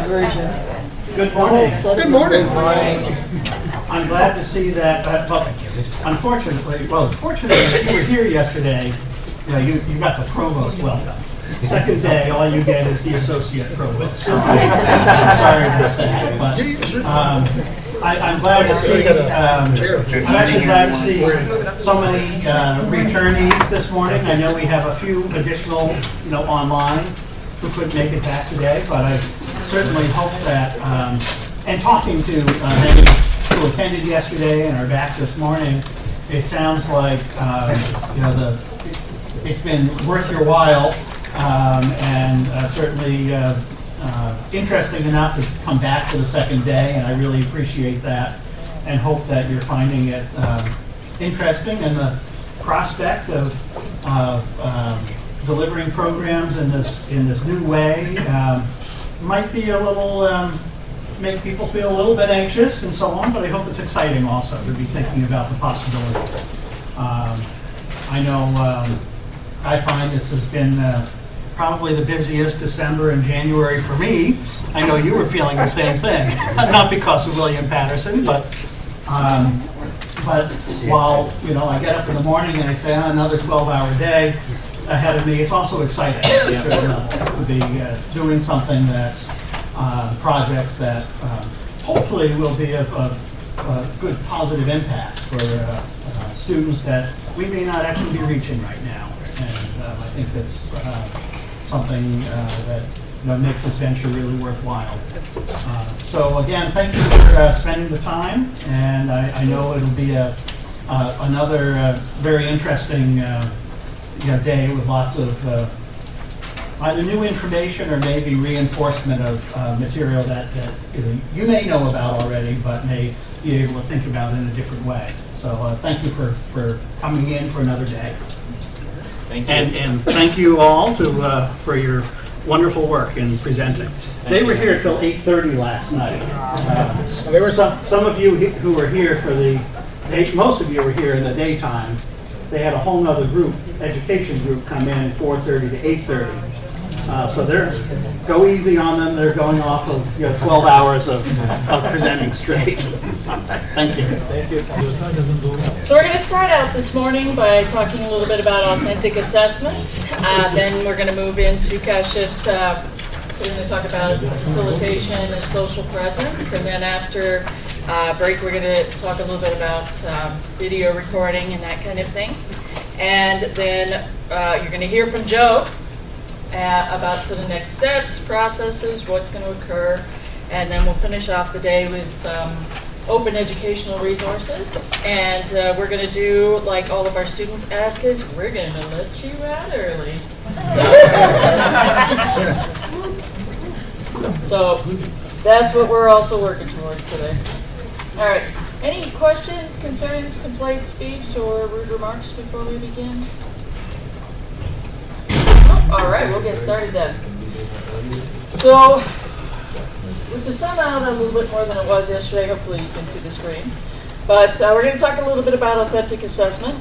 Good morning. Good morning. I'm glad to see that, fortunately, you were here yesterday. You got the provost welcome. Second day, all you get is the associate provost. So, I'm sorry about that, but I'm glad to see. I'm actually glad to see so many returnees this morning. I know we have a few additional, online who couldn't make it back today, but I certainly hope that. And talking to many who attended yesterday and are back this morning, it sounds like it's been worth your while. And certainly interesting enough to come back for the second day, and I really appreciate that and hope that you're finding it interesting, and the prospect of delivering programs in this new way might be a little make people feel a little bit anxious and so on, but I hope it's exciting also to be thinking about the possibilities. I know I find this has been probably the busiest December and January for me. I know you were feeling the same thing, not because of William Patterson, but while I get up in the morning and I say another 12-hour day ahead of me, it's also exciting to be doing something that's projects that hopefully will be of a good positive impact for students that we may not actually be reaching right now. And I think that's something that makes this venture really worthwhile. So again, thank you for spending the time, and I know it'll be another very interesting day with lots of either new information or maybe reinforcement of material that you may know about already, but may be able to think about in a different way. So thank you for coming in for another day. Thank you. And thank you all for your wonderful work in presenting. They were here till 8:30 last night. There were some of you who were here most of you were here in the daytime. They had a whole nother group, education group, come in 4:30 to 8:30. So go easy on them. They're going off of 12 hours of presenting straight. Thank you. Thank you. So we're going to start out this morning by talking a little bit about authentic assessment. Then we're going to move into Kashif's, we're going to talk about facilitation and social presence. And then after break, we're going to talk a little bit about video recording and that kind of thing. And then you're going to hear from Joe about the next steps, processes, what's going to occur, and then we'll finish off the day with some open educational resources. And we're going to do like all of our students ask us, we're going to let you out early. So that's what we're also working towards today. All right. Any questions, concerns, complaints, beeps, or rude remarks before we begin? All right, we'll get started then. So, with the sun out a little bit more than it was yesterday, hopefully you can see the screen. But we're going to talk a little bit about authentic assessment.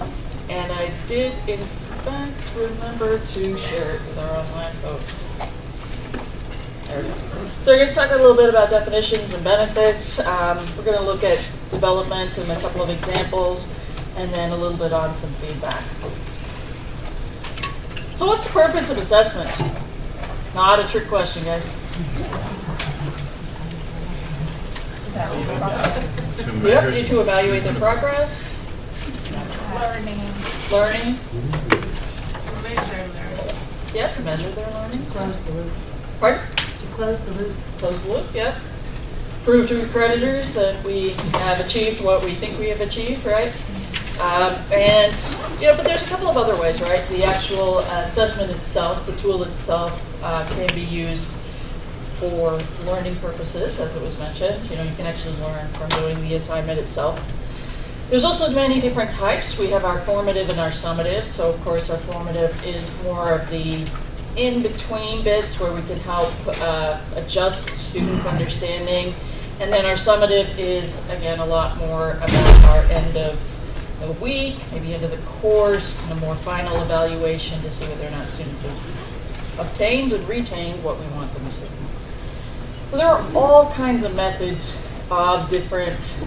And I did, in fact, remember to share it with our online folks. There we go. So we're going to talk a little bit about definitions and benefits. We're going to look at development and a couple of examples, and then a little bit on some feedback. So what's the purpose of assessment? Not a trick question, guys. Yep, to evaluate their progress. Learning. Yeah, to measure their learning. Close the loop. Pardon? To close the loop. Close the loop, yep. Prove to creditors that we have achieved what we think we have achieved, right? But there's a couple of other ways, right? The actual assessment itself, the tool itself, can be used for learning purposes, as it was mentioned. You can actually learn from doing the assignment itself. There's also many different types. We have our formative and our summative. So, of course, our formative is more of the in-between bits where we can help adjust students' understanding. And then our summative is, again, a lot more about our end of the week, maybe end of the course, and a more final evaluation to see whether or not students have obtained and retained what we want them to. So there are all kinds of methods of different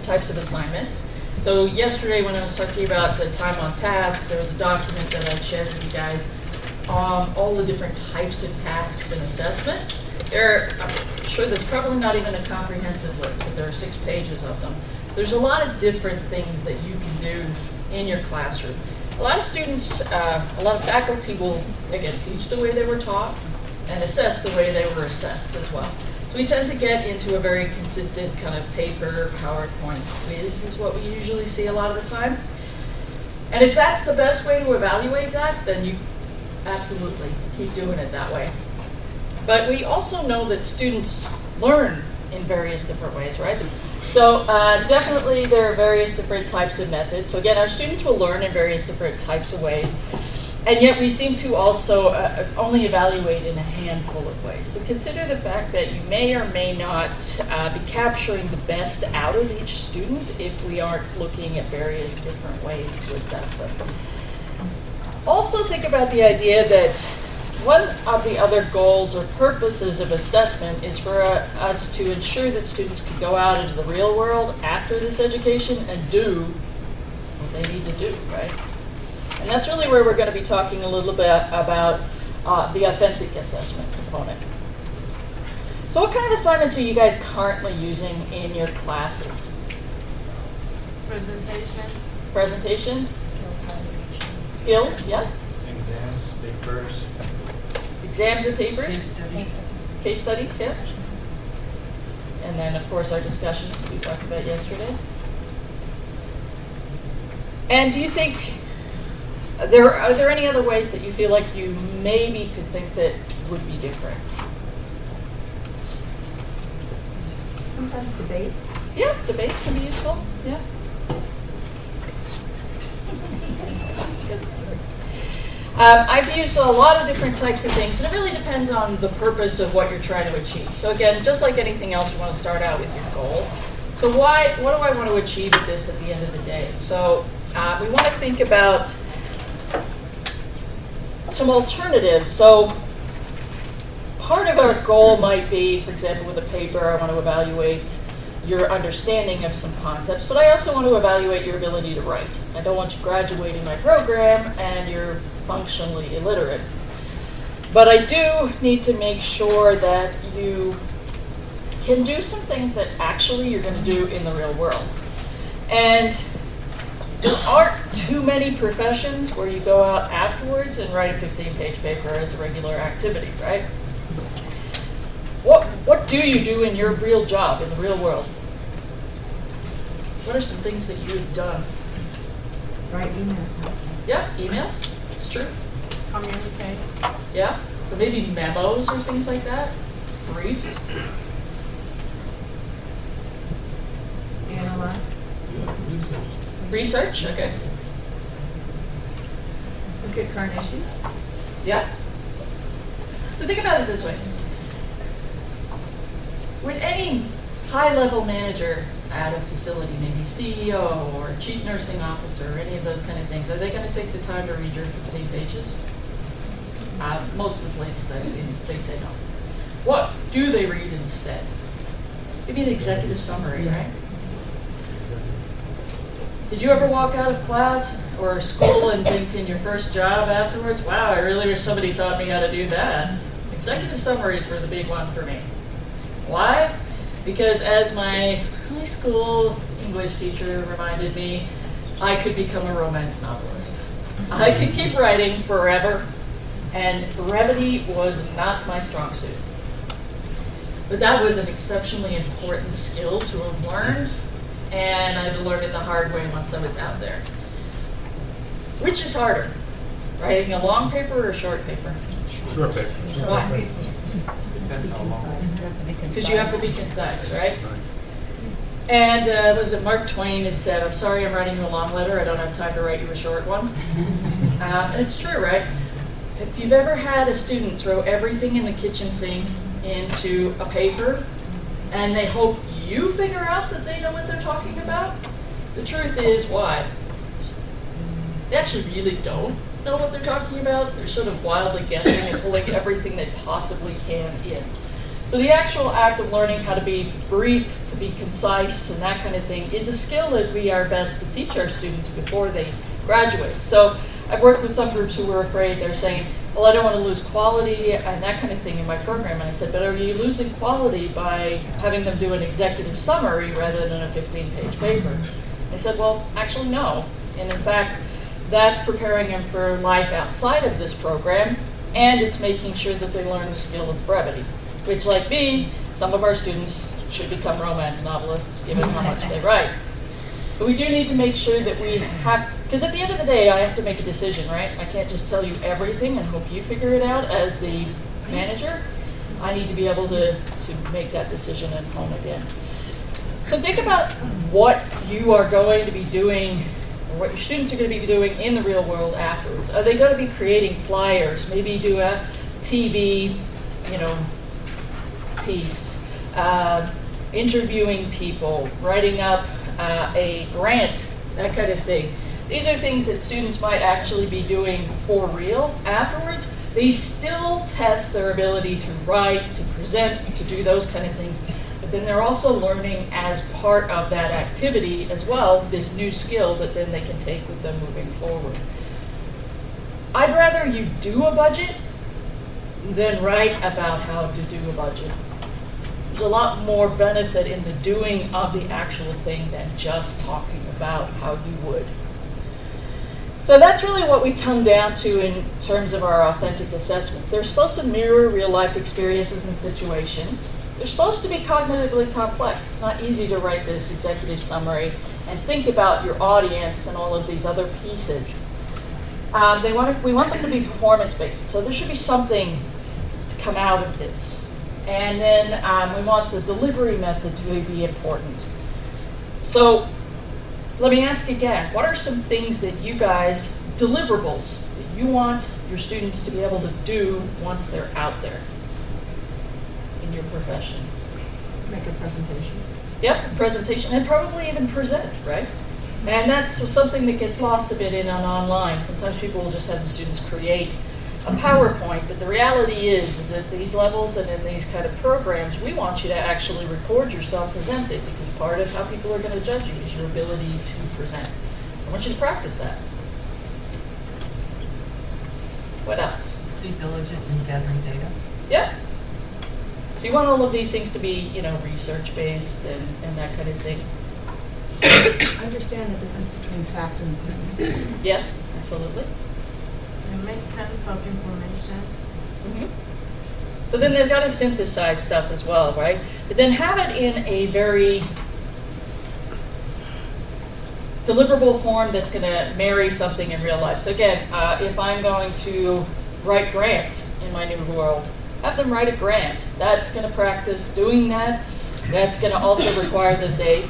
types of assignments. So yesterday when I was talking about the time on task, there was a document that I shared with you guys on all the different types of tasks and assessments. I'm sure there's probably not even a comprehensive list, but there are 6 pages of them. There's a lot of different things that you can do in your classroom. A lot of students, a lot of faculty will, again, teach the way they were taught and assess the way they were assessed as well. So we tend to get into a very consistent kind of paper, PowerPoint quiz is what we usually see a lot of the time. And if that's the best way to evaluate that, then you absolutely keep doing it that way. But we also know that students learn in various different ways, right? So definitely there are various different types of methods. So again, our students will learn in various different types of ways. And yet we seem to also only evaluate in a handful of ways. So consider the fact that you may or may not be capturing the best out of each student if we aren't looking at various different ways to assess them. Also think about the idea that one of the other goals or purposes of assessment is for us to ensure that students can go out into the real world after this education and do what they need to do, right? And that's really where we're going to be talking a little bit about the authentic assessment component. So what kind of assignments are you guys currently using in your classes? Presentations. Presentations? Skills outreach. Skills, yes? Exams, papers. Exams or papers? Case studies. Case studies, yeah. And then, of course, our discussions we talked about yesterday. And do you think, are there any other ways that you feel like you maybe could think that would be different? Sometimes debates. Yeah, debates can be useful, yeah. I've used a lot of different types of things, and it really depends on the purpose of what you're trying to achieve. So again, just like anything else, you want to start out with your goal. So what do I want to achieve with this at the end of the day? So we want to think about some alternatives. So part of our goal might be, for example, with a paper, I want to evaluate your understanding of some concepts, but I also want to evaluate your ability to write. I don't want you graduating my program and you're functionally illiterate. But I do need to make sure that you can do some things that actually you're going to do in the real world. And there aren't too many professions where you go out afterwards and write a 15-page paper as a regular activity, right? What do you do in your real job, in the real world? What are some things that you have done? Write emails. Yeah, emails. It's true. Communicate. Yeah. So maybe memos or things like that. Briefs. Analyze. Research. Okay. Look at current issues. Yeah. So think about it this way. Would any high-level manager at a facility, maybe CEO or chief nursing officer or any of those kind of things, are they going to take the time to read your 15 pages? Most of the places I've seen, they say no. What do they read instead? Maybe an executive summary, right? Did you ever walk out of class or school and think in your first job afterwards, wow, I really wish somebody taught me how to do that? Executive summaries were the big one for me. Why? Because as my high school English teacher reminded me, I could become a romance novelist. I could keep writing forever, and brevity was not my strong suit. But that was an exceptionally important skill to have learned, and I had to learn it the hard way once I was out there. Which is harder, writing a long paper or a short paper? Short paper. Why? Depends how long. Because you have to be concise, right? And was it Mark Twain had said, I'm sorry I'm writing you a long letter, I don't have time to write you a short one. And it's true, right? If you've ever had a student throw everything in the kitchen sink into a paper, and they hope you figure out that they know what they're talking about, the truth is, why? They actually really don't know what they're talking about. They're sort of wildly guessing and pulling everything they possibly can in. So the actual act of learning how to be brief, to be concise, and that kind of thing is a skill that we are best to teach our students before they graduate. So I've worked with some groups who were afraid. They're saying, well, I don't want to lose quality and that kind of thing in my program. And I said, but are you losing quality by having them do an executive summary rather than a 15-page paper? They said, well, actually, no. And in fact, that's preparing them for life outside of this program, and it's making sure that they learn the skill of brevity, which, like me, some of our students should become romance novelists, given how much they write. But we do need to make sure that we have, because at the end of the day, I have to make a decision, right? I can't just tell you everything and hope you figure it out as the manager. I need to be able to make that decision and hone it in. So think about what you are going to be doing, or what your students are going to be doing in the real world afterwards. Are they going to be creating flyers, maybe do a TV, piece, interviewing people, writing up a grant, that kind of thing. These are things that students might actually be doing for real afterwards. They still test their ability to write, to present, to do those kind of things. But then they're also learning as part of that activity as well, this new skill that then they can take with them moving forward. I'd rather you do a budget than write about how to do a budget. There's a lot more benefit in the doing of the actual thing than just talking about how you would. So that's really what we come down to in terms of our authentic assessments. They're supposed to mirror real life experiences and situations. They're supposed to be cognitively complex. It's not easy to write this executive summary and think about your audience and all of these other pieces. We want them to be performance-based, so there should be something to come out of this. And then we want the delivery method to be important. So let me ask again, what are some things that you guys, deliverables, that you want your students to be able to do once they're out there in your profession? Make a presentation. Yep, presentation, and probably even present, right? And that's something that gets lost a bit in on online. Sometimes people will just have the students create a PowerPoint, but the reality is that at these levels and in these kind of programs, we want you to actually record yourself presenting, because part of how people are going to judge you is your ability to present. I want you to practice that. What else? Be diligent in gathering data. Yeah. So you want all of these things to be, research-based and that kind of thing. Understand the difference between fact and opinion. Yes, absolutely. And make sense of information. Mhm. So then they've got to synthesize stuff as well, right? But then have it in a very deliverable form that's going to marry something in real life. So again, if I'm going to write grants in my new world, have them write a grant. That's going to practice doing that. That's going to also require that they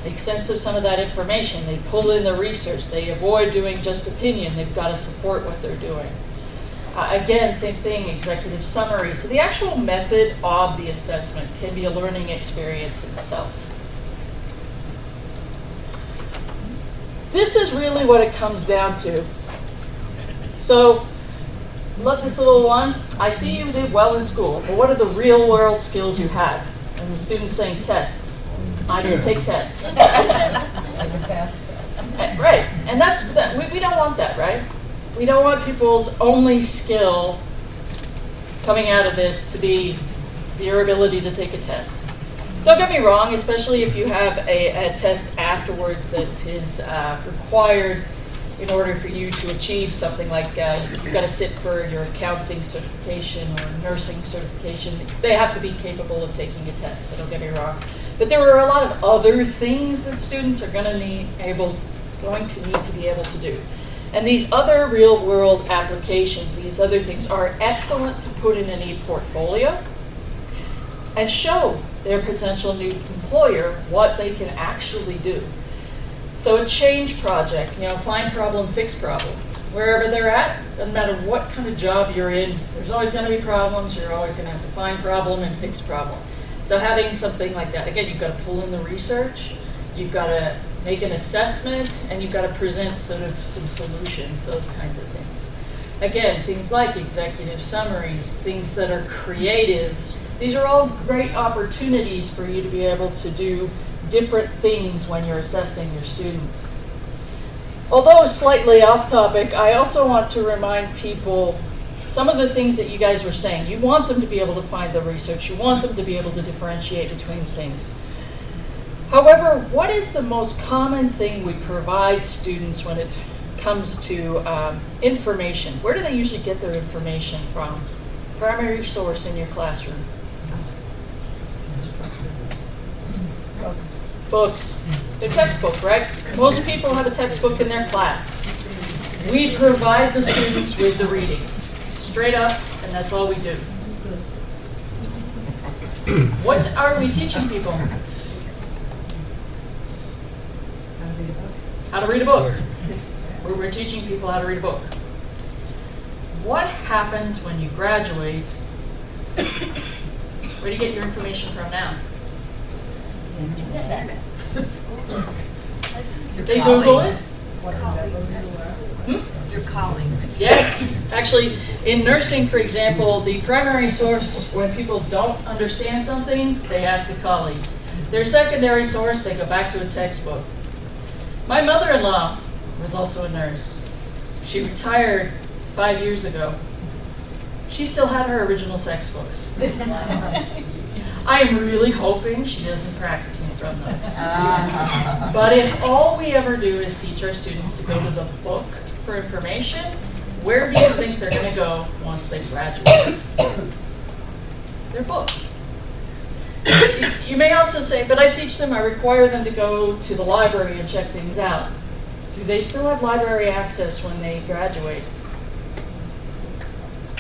make sense of some of that information. They pull in the research. They avoid doing just opinion. They've got to support what they're doing. Again, same thing, executive summary. So the actual method of the assessment can be a learning experience itself. This is really what it comes down to. So, look, this little one, I see you did well in school, but what are the real world skills you have? And the student's saying tests. I can take tests. Right, and we don't want that, right? We don't want people's only skill coming out of this to be your ability to take a test. Don't get me wrong, especially if you have a test afterwards that is required in order for you to achieve something like you've got to sit for your accounting certification or nursing certification. They have to be capable of taking a test, so don't get me wrong. But there are a lot of other things that students are going to need to be able to do. And these other real world applications, these other things are excellent to put in any portfolio and show their potential new employer what they can actually do. So a change project, find problem, fix problem. Wherever they're at, doesn't matter what kind of job you're in, there's always going to be problems. You're always going to have to find problem and fix problem. So having something like that, again, you've got to pull in the research, you've got to make an assessment, and you've got to present sort of some solutions, those kinds of things. Again, things like executive summaries, things that are creative, These are all great opportunities for you to be able to do different things when you're assessing your students. Although slightly off topic, I also want to remind people some of the things that you guys were saying. You want them to be able to find the research. You want them to be able to differentiate between things. However, what is the most common thing we provide students when it comes to information? Where do they usually get their information from? Primary source in your classroom. Books. The textbook, right? Most people have a textbook in their class. We provide the students with the readings. Straight up, and that's all we do. What are we teaching people? How to read a book. We're teaching people how to read a book. What happens when you graduate? Where do you get your information from now? They Google it? Your colleagues. Yes. Actually, in nursing, for example, the primary source when people don't understand something, they ask a colleague. Their secondary source, they go back to a textbook. My mother-in-law was also a nurse. She retired 5 years ago. She still had her original textbooks. I am really hoping she isn't practicing from those. But if all we ever do is teach our students to go to the book for information, where do you think they're going to go once they graduate? Their book. You may also say, but I teach them, I require them to go to the library and check things out. Do they still have library access when they graduate?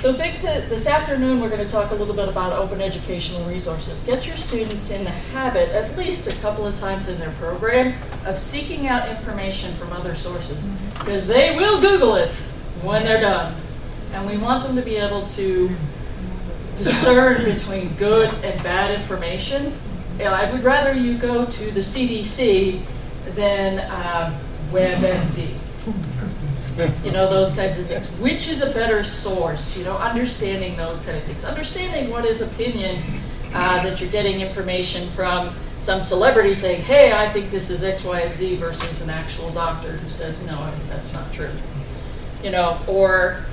So this afternoon we're going to talk a little bit about open educational resources. Get your students in the habit, at least a couple of times in their program, of seeking out information from other sources. Because they will Google it when they're done. And we want them to be able to discern between good and bad information. I would rather you go to the CDC than WebMD. You know, those kinds of things. Which is a better source? You know, understanding those kind of things. Understanding what is opinion that you're getting information from some celebrity saying, hey, I think this is X, Y, and Z versus an actual doctor who says, no, I think that's not true. You know, or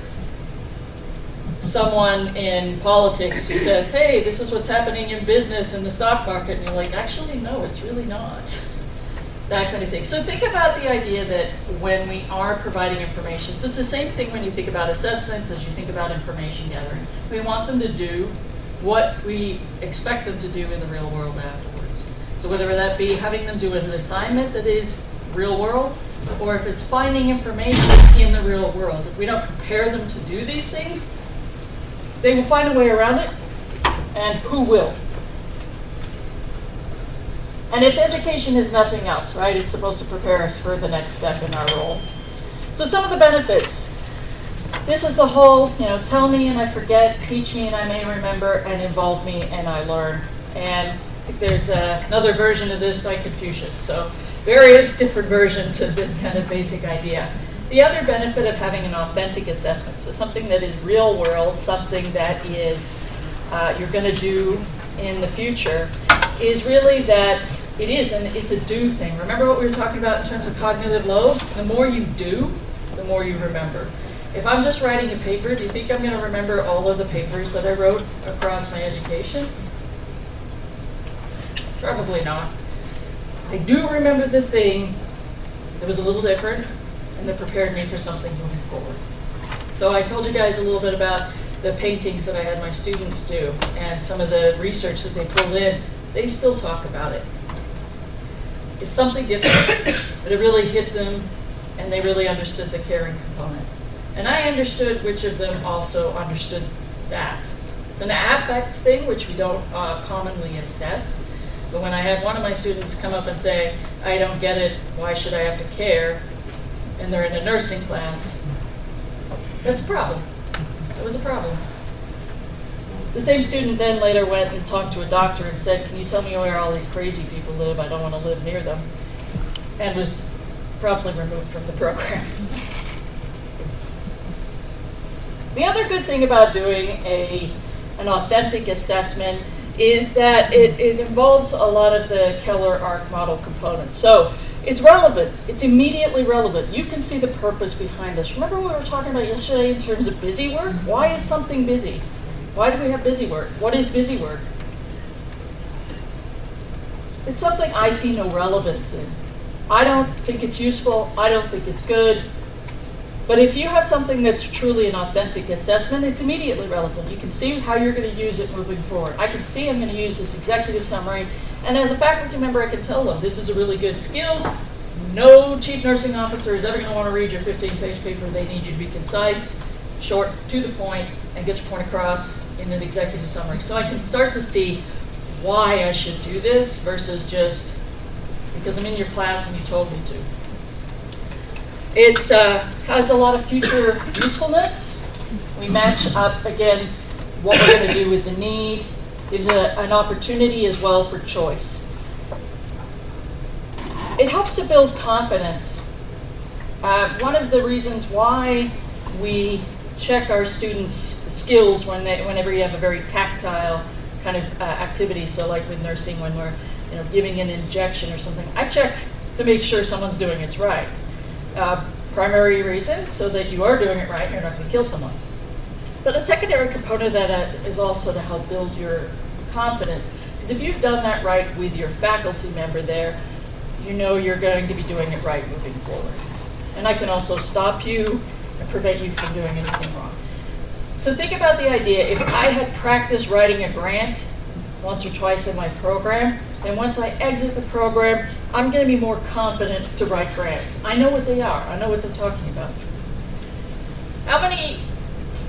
someone in politics who says, hey, this is what's happening in business and the stock market. And you're like, actually, no, it's really not. That kind of thing. So think about the idea that when we are providing information, so it's the same thing when you think about assessments as you think about information gathering. We want them to do what we expect them to do in the real world afterwards. So whether that be having them do an assignment that is real world, or if it's finding information in the real world. If we don't prepare them to do these things, they will find a way around it, and who will? And if education is nothing else, right, it's supposed to prepare us for the next step in our role. So some of the benefits. This is the whole, you know, tell me and I forget, teach me and I may remember, and involve me and I learn. And I think there's another version of this by Confucius. So various different versions of this kind of basic idea. The other benefit of having an authentic assessment, so something that is real world, something that is you're going to do in the future, is really that it is, and it's a do thing. Remember what we were talking about in terms of cognitive load? The more you do, the more you remember. If I'm just writing a paper, do you think I'm going to remember all of the papers that I wrote across my education? Probably not. I do remember the thing that was a little different and that prepared me for something moving forward. So I told you guys a little bit about the paintings that I had my students do and some of the research that they pulled in. They still talk about it. It's something different, but it really hit them and they really understood the caring component. And I understood which of them also understood that. It's an affect thing, which we don't commonly assess. But when I had one of my students come up and say, I don't get it, why should I have to care? And they're in a nursing class, that's a problem. That was a problem. The same student then later went and talked to a doctor and said, can you tell me where all these crazy people live? I don't want to live near them. And was promptly removed from the program. The other good thing about doing an authentic assessment is that it involves a lot of the Keller ARC model components. So it's relevant. It's immediately relevant. You can see the purpose behind this. Remember what we were talking about yesterday in terms of busy work? Why is something busy? Why do we have busy work? What is busy work? It's something I see no relevance in. I don't think it's useful. I don't think it's good. But if you have something that's truly an authentic assessment, it's immediately relevant. You can see how you're going to use it moving forward. I can see I'm going to use this executive summary, and as a faculty member, I can tell them this is a really good skill. No chief nursing officer is ever going to want to read your 15-page paper. They need you to be concise, short, to the point, and get your point across in an executive summary. So I can start to see why I should do this versus just because I'm in your class and you told me to. It has a lot of future usefulness. We match up, again, what we're going to do with the need. Gives an opportunity as well for choice. It helps to build confidence. One of the reasons why we check our students' skills whenever you have a very tactile kind of activity, so like with nursing when we're giving an injection or something, I check to make sure someone's doing it right. Primary reason, so that you are doing it right and you're not going to kill someone. But a secondary component of that is also to help build your confidence. Because if you've done that right with your faculty member there, you know you're going to be doing it right moving forward. And I can also stop you and prevent you from doing anything wrong. So think about the idea, if I had practiced writing a grant once or twice in my program, then once I exit the program, I'm going to be more confident to write grants. I know what they are. I know what they're talking about. How many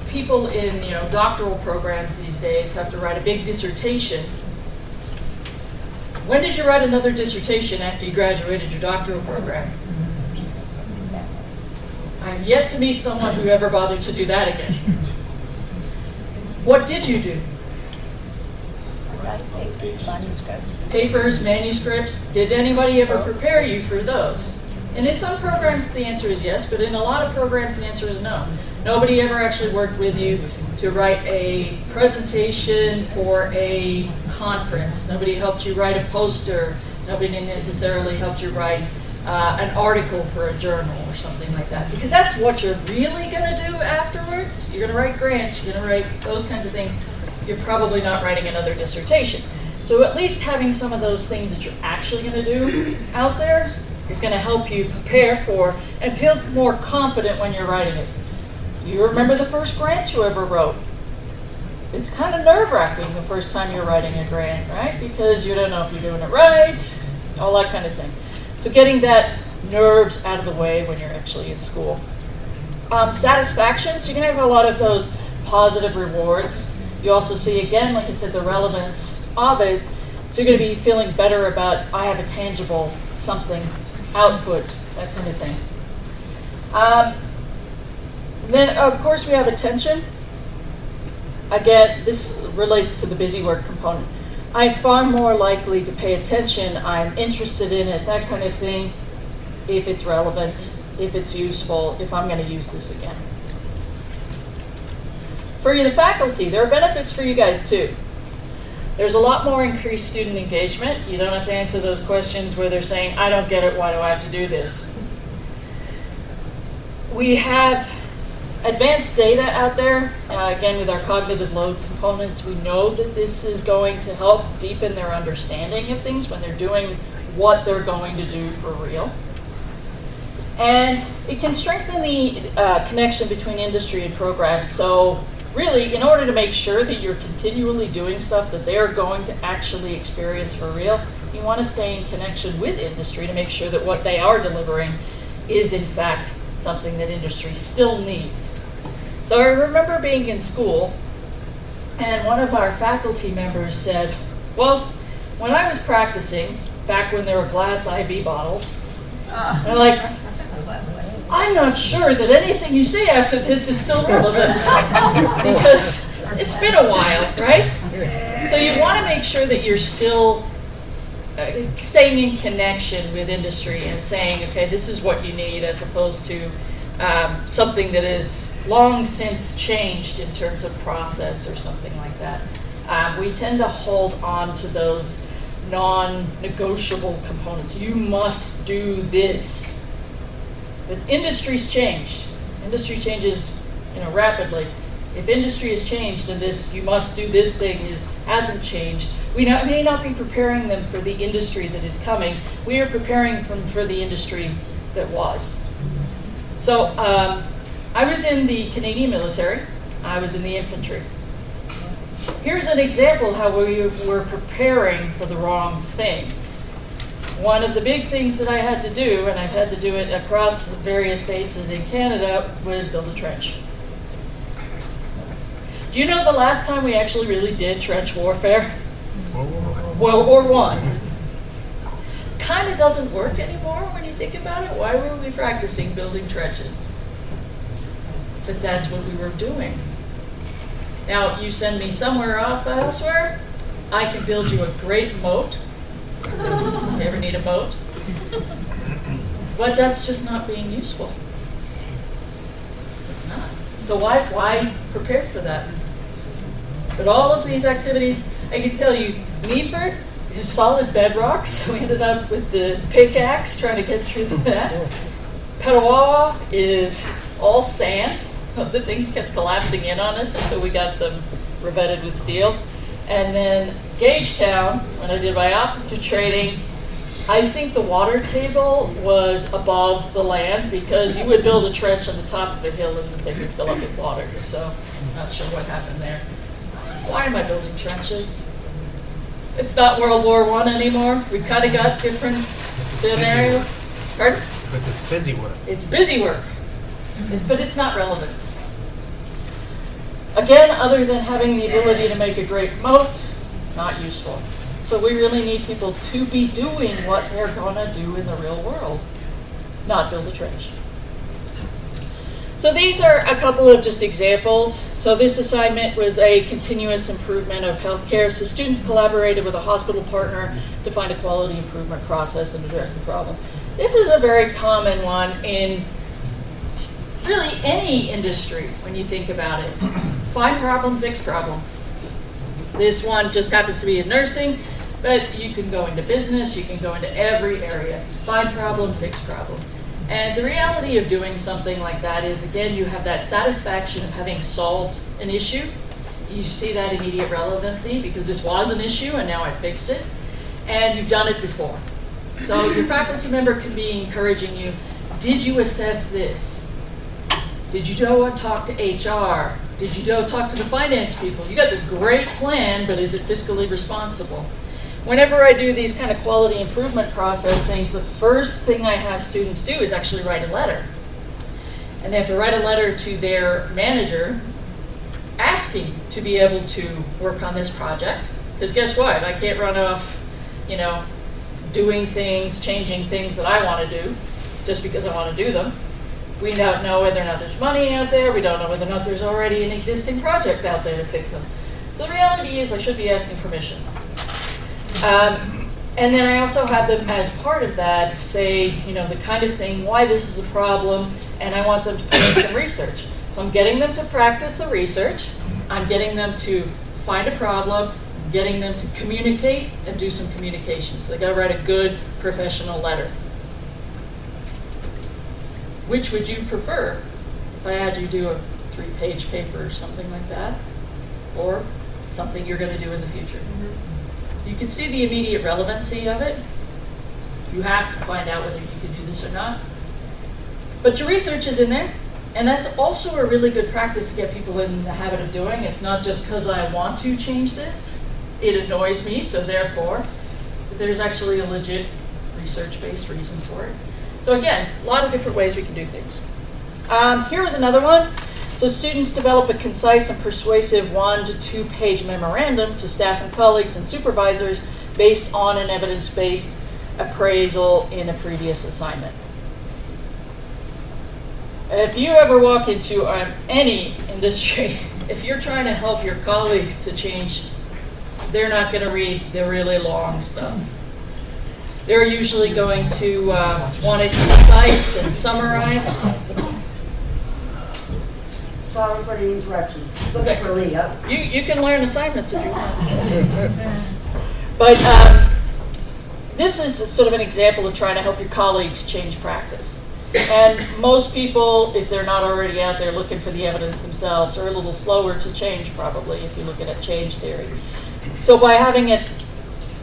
people in doctoral programs these days have to write a big dissertation? When did you write another dissertation after you graduated your doctoral program? I'm yet to meet someone who ever bothered to do that again. What did you do? Papers, manuscripts. Did anybody ever prepare you for those? And in some programs the answer is yes, but in a lot of programs the answer is no. Nobody ever actually worked with you to write a presentation for a conference. Nobody helped you write a poster. Nobody necessarily helped you write an article for a journal or something like that. Because that's what you're really going to do afterwards. You're going to write grants, you're going to write those kinds of things. You're probably not writing another dissertation. So at least having some of those things that you're actually going to do out there is going to help you prepare for and feel more confident when you're writing it. You remember the first grant you ever wrote? It's kind of nerve-wracking the first time you're writing a grant, right? Because you don't know if you're doing it right, all that kind of thing. So getting that nerves out of the way when you're actually in school. Satisfaction, so you're going to have a lot of those positive rewards. You also see, again, like I said, the relevance of it. So you're going to be feeling better about, I have a tangible something, output, that kind of thing. Then, of course, we have attention. Again, this relates to the busy work component. I'm far more likely to pay attention, I'm interested in it, that kind of thing, if it's relevant, if it's useful, if I'm going to use this again. For you, the faculty, there are benefits for you guys too. There's a lot more increased student engagement. You don't have to answer those questions where they're saying, I don't get it, why do I have to do this? We have advanced data out there, again with our cognitive load components. We know that this is going to help deepen their understanding of things when they're doing what they're going to do for real. And it can strengthen the connection between industry and programs. So really, in order to make sure that you're continually doing stuff that they're going to actually experience for real, you want to stay in connection with industry to make sure that what they are delivering is in fact something that industry still needs. So I remember being in school, and one of our faculty members said, well, when I was practicing, back when there were glass IV bottles, and I'm like, I'm not sure that anything you say after this is still relevant because it's been a while, right? So you want to make sure that you're still staying in connection with industry and saying, okay, this is what you need, as opposed to something that is long since changed in terms of process or something like that. We tend to hold on to those non-negotiable components. You must do this. But industry's changed. Industry changes, rapidly. If industry has changed and this "you must do this" thing hasn't changed, we may not be preparing them for the industry that is coming. We are preparing for the industry that was. So I was in the Canadian military. I was in the infantry. Here's an example how we were preparing for the wrong thing. One of the big things that I had to do, and I've had to do it across various bases in Canada, was build a trench. Do you know the last time we actually really did trench warfare? World War I. Kind of doesn't work anymore when you think about it. Why were we practicing building trenches? But that's what we were doing. Now, you send me somewhere off elsewhere, I can build you a great moat. You ever need a moat? But that's just not being useful. It's not. So why prepare for that? But all of these activities, I can tell you, Meaford is solid bedrock, so we ended up with the pickaxe trying to get through that. Petawawa is all sand. The things kept collapsing in on us until we got them revetted with steel. And then Gagetown, when I did my officer training, I think the water table was above the land because you would build a trench on the top of a hill and the thing would fill up with water. So I'm not sure what happened there. Why am I building trenches? It's not World War I anymore. We've kind of got different scenarios. Pardon? But it's busy work. It's busy work, but it's not relevant. Again, other than having the ability to make a great moat, not useful. So we really need people to be doing what they're going to do in the real world, not build a trench. So these are a couple of just examples. So this assignment was a continuous improvement of healthcare. So students collaborated with a hospital partner to find a quality improvement process and address the problem. This is a very common one in really any industry when you think about it. Find problem, fix problem. This one just happens to be in nursing, but you can go into business, you can go into every area. Find problem, fix problem. And the reality of doing something like that is, again, you have that satisfaction of having solved an issue. You see that immediate relevancy because this was an issue and now I fixed it. And you've done it before. So your faculty member can be encouraging you, did you assess this? Did you go and talk to HR? Did you go talk to the finance people? You got this great plan, but is it fiscally responsible? Whenever I do these kind of quality improvement process things, the first thing I have students do is actually write a letter. And they have to write a letter to their manager asking to be able to work on this project. Because guess what? I can't run off, doing things, changing things that I want to do just because I want to do them. We don't know whether or not there's money out there. We don't know whether or not there's already an existing project out there to fix them. So the reality is I should be asking permission. And then I also have them, as part of that, say, the kind of thing, why this is a problem, and I want them to put in some research. So I'm getting them to practice the research. I'm getting them to find a problem, getting them to communicate and do some communication. So they got to write a good professional letter. Which would you prefer? If I had you do a 3-page paper or something like that, or something you're going to do in the future. Mm-hmm. You can see the immediate relevancy of it. You have to find out whether you can do this or not. But your research is in there, and that's also a really good practice to get people in the habit of doing. It's not just because I want to change this. It annoys me, so therefore, but there's actually a legit research-based reason for it. So again, a lot of different ways we can do things. Here is another one. So students develop a concise and persuasive 1 to 2 page memorandum to staff and colleagues and supervisors based on an evidence-based appraisal in a previous assignment. If you ever walk into any industry, if you're trying to help your colleagues to change, they're not going to read the really long stuff. They're usually going to want it concise and summarized. sorry for the interruption. Look at Maria. You can learn assignments if you want. But this is sort of an example of trying to help your colleagues change practice. And most people, if they're not already out there looking for the evidence themselves, are a little slower to change probably if you're looking at change theory. So by having it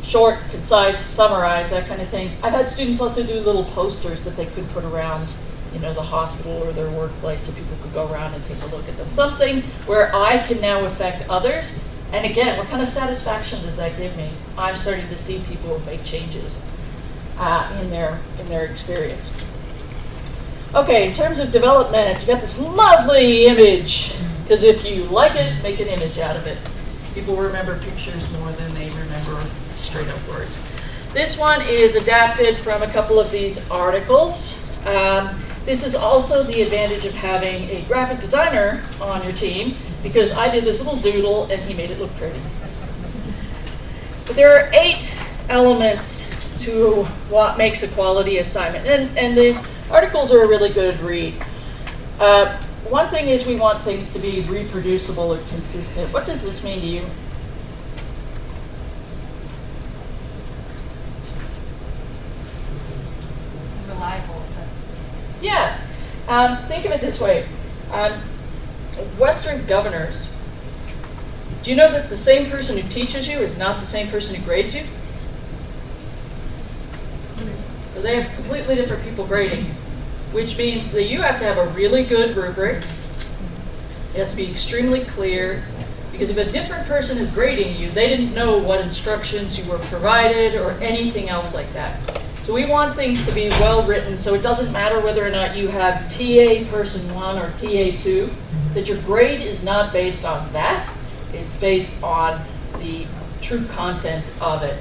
short, concise, summarized, that kind of thing, I've had students also do little posters that they could put around, you know, the hospital or their workplace so people could go around and take a look at them. Something where I can now affect others. And again, what kind of satisfaction does that give me? I'm starting to see people make changes in their experience. Okay, in terms of development, you got this lovely image, because if you like it, make an image out of it. People remember pictures more than they remember straight up words. This one is adapted from a couple of these articles. This is also the advantage of having a graphic designer on your team, because I did this little doodle and he made it look pretty. But there are 8 elements to what makes a quality assignment, and the articles are a really good read. One thing is we want things to be reproducible or consistent. What does this mean to you? It's a reliable assessment. Yeah. Think of it this way. Western governors, do you know that the same person who teaches you is not the same person who grades you? So they have completely different people grading, which means that you have to have a really good rubric. It has to be extremely clear, because if a different person is grading you, they didn't know what instructions you were provided or anything else like that. So we want things to be well written, so it doesn't matter whether or not you have TA person 1 or TA 2, that your grade is not based on that. It's based on the true content of it.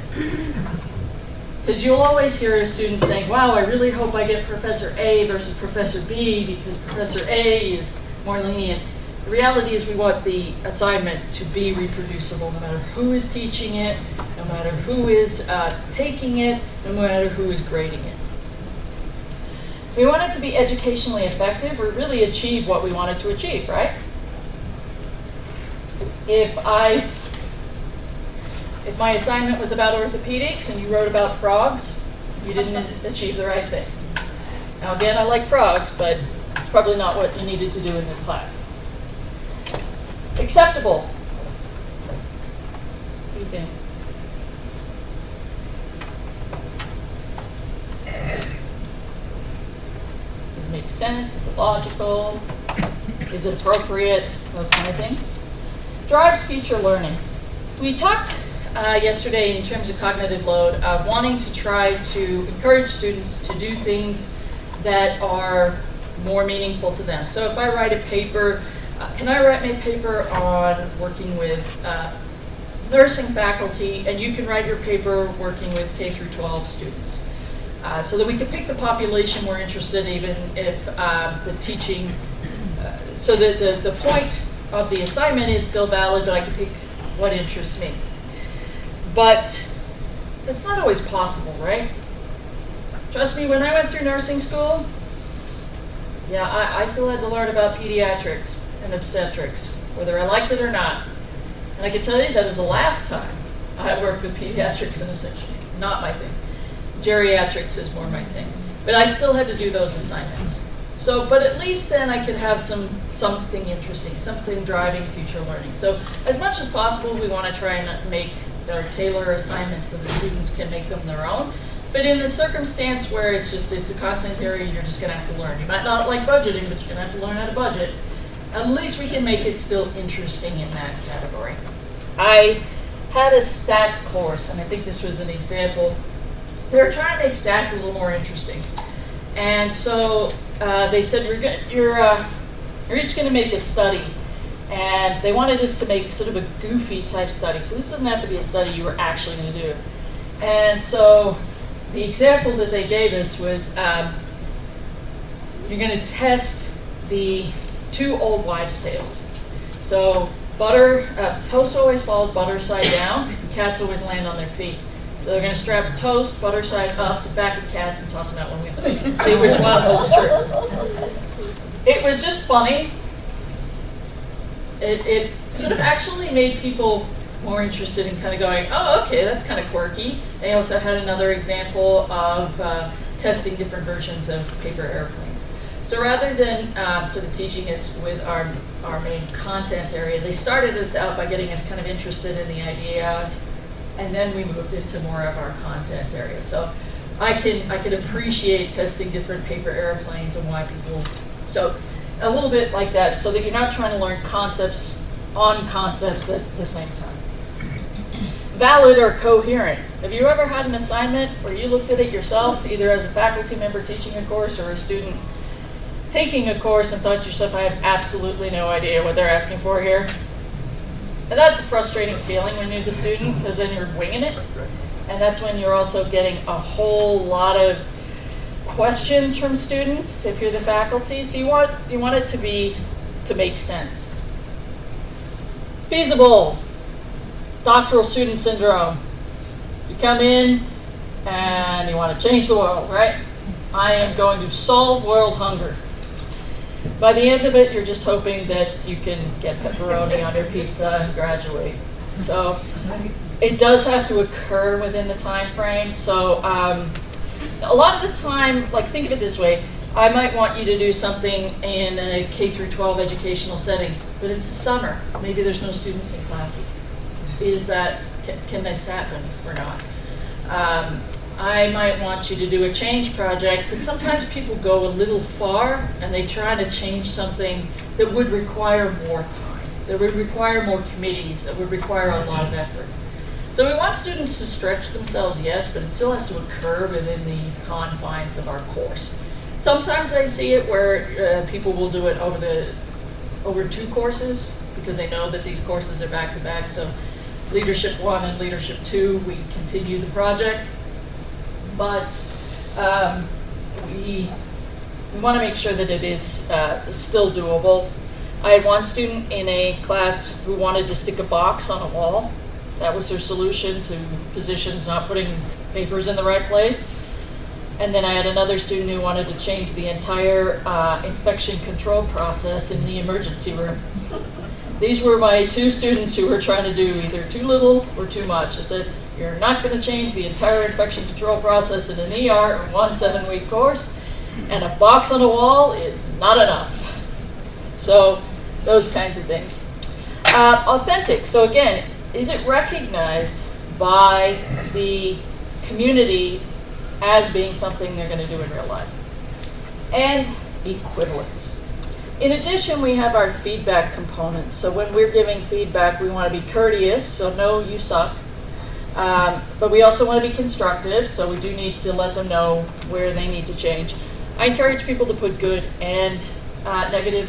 Because you'll always hear students saying, wow, I really hope I get Professor A versus Professor B because Professor A is more lenient. The reality is we want the assignment to be reproducible no matter who is teaching it, no matter who is taking it, no matter who is grading it. We want it to be educationally effective or really achieve what we wanted to achieve, right? If my assignment was about orthopedics and you wrote about frogs, you didn't achieve the right thing. Now again, I like frogs, but it's probably not what you needed to do in this class. Acceptable. What do you think? Does it make sense? Is it logical? Is it appropriate? Those kind of things. Drives future learning. We talked yesterday in terms of cognitive load, wanting to try to encourage students to do things that are more meaningful to them. So if I write a paper, can I write my paper on working with nursing faculty, and you can write your paper working with K through 12 students? So that we can pick the population we're interested in, even if the teaching, so the point of the assignment is still valid, but I can pick what interests me. But that's not always possible, right? Trust me, when I went through nursing school, yeah, I still had to learn about pediatrics and obstetrics, whether I liked it or not. And I can tell you that is the last time I worked with pediatrics and obstetrics. Not my thing. Geriatrics is more my thing. But I still had to do those assignments. So, but at least then I could have something interesting, something driving future learning. So as much as possible, we want to try and make or tailor assignments so the students can make them their own. But in the circumstance where it's a content area you're just going to have to learn. You might not like budgeting, but you're going to have to learn how to budget. At least we can make it still interesting in that category. I had a stats course, and I think this was an example. They were trying to make stats a little more interesting. And so they said, you're each going to make a study. And they wanted us to make sort of a goofy type study. So this doesn't have to be a study you were actually going to do. And so the example that they gave us was you're going to test the 2 old wives' tales. So toast always falls butter side down, and cats always land on their feet. So they're going to strap toast, butter side up, to the back of cats and toss them out one way. See which one holds true. It was just funny. it sort of actually made people more interested in kind of going, oh, okay, that's kind of quirky. They also had another example of testing different versions of paper airplanes. So rather than sort of teaching us with our main content area, they started us out by getting us kind of interested in the ideas, and then we moved into more of our content area. So I can appreciate testing different paper airplanes and why people, so a little bit like that, so that you're not trying to learn concepts on concepts at the same time. Valid or coherent. Have you ever had an assignment where you looked at it yourself, either as a faculty member teaching a course or a student taking a course, and thought to yourself, I have absolutely no idea what they're asking for here? And that's a frustrating feeling when you're the student, because then you're winging it. And that's when you're also getting a whole lot of questions from students if you're the faculty. So you want it to make sense. Feasible. Doctoral student syndrome. You come in and you want to change the world, right? I am going to solve world hunger. By the end of it, you're just hoping that you can get pepperoni on your pizza and graduate. So it does have to occur within the time frame. So a lot of the time, like, think of it this way. I might want you to do something in a K through 12 educational setting, but it's the summer. Maybe there's no students in classes. Can this happen or not? I might want you to do a change project, but sometimes people go a little far and they try to change something that would require more time, that would require more committees, that would require a lot of effort. So we want students to stretch themselves, yes, but it still has to occur within the confines of our course. Sometimes I see it where people will do it over 2 courses because they know that these courses are back to back. So Leadership 1 and Leadership 2, we continue the project. But we want to make sure that it is still doable. I had one student in a class who wanted to stick a box on a wall. That was her solution to physicians not putting papers in the right place. And then I had another student who wanted to change the entire infection control process in the emergency room. These were my 2 students who were trying to do either too little or too much. I said, you're not going to change the entire infection control process in an ER in one 7-week course, and a box on a wall is not enough. So those kinds of things. Authentic. So again, is it recognized by the community as being something they're going to do in real life? And equivalence. In addition, we have our feedback components. So when we're giving feedback, we want to be courteous, so no, you suck. But we also want to be constructive, so we do need to let them know where they need to change. I encourage people to put good and negative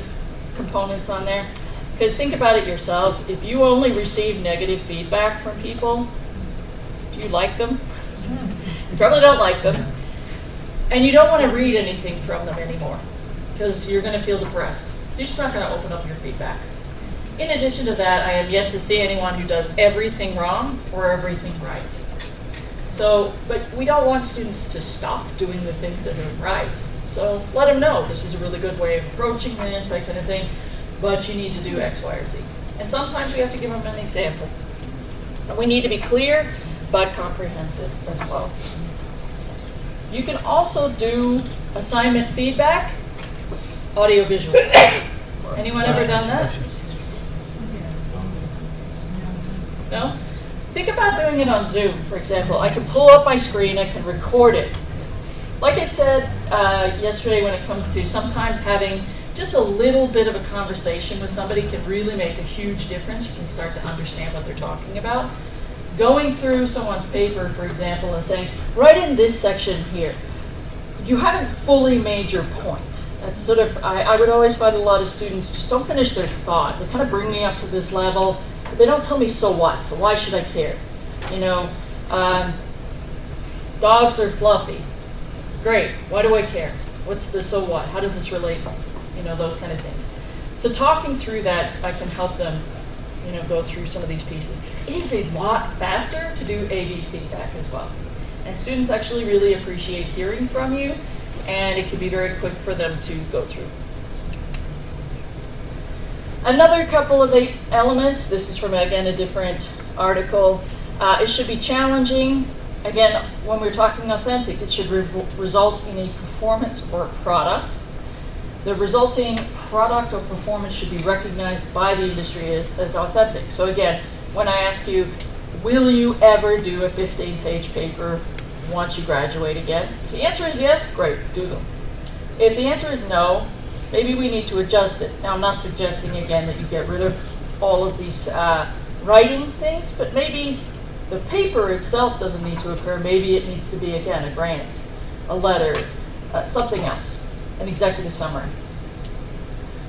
components on there. Because think about it yourself. If you only receive negative feedback from people, do you like them? You probably don't like them. And you don't want to read anything from them anymore, because you're going to feel depressed. So you're just not going to open up your feedback. In addition to that, I have yet to see anyone who does everything wrong or everything right. So, but we don't want students to stop doing the things that are right. So let them know this was a really good way of approaching this, that kind of thing, but you need to do X, Y, or Z. And sometimes we have to give them an example. And we need to be clear, but comprehensive as well. You can also do assignment feedback, audio-visual. Anyone ever done that? No? Think about doing it on Zoom, for example. I can pull up my screen, I can record it. Like I said yesterday, when it comes to sometimes having just a little bit of a conversation with somebody can really make a huge difference. You can start to understand what they're talking about. Going through someone's paper, for example, and saying, right in this section here, you haven't fully made your point. That's sort of, I would always find a lot of students just don't finish their thought. They kind of bring me up to this level, but they don't tell me so what, so why should I care? You know, dogs are fluffy. Great, why do I care? What's the so what? How does this relate? You know, those kind of things. So talking through that, I can help them, you know, go through some of these pieces. It is a lot faster to do AV feedback as well. And students actually really appreciate hearing from you, and it can be very quick for them to go through. Another couple of elements, this is from, again, a different article. It should be challenging. Again, when we're talking authentic, it should result in a performance or a product. The resulting product or performance should be recognized by the industry as authentic. So again, when I ask you, will you ever do a 15-page paper once you graduate again? If the answer is yes, great, do them. If the answer is no, maybe we need to adjust it. Now, I'm not suggesting, again, that you get rid of all of these writing things, but maybe the paper itself doesn't need to occur. Maybe it needs to be, again, a grant, a letter, something else, an executive summary.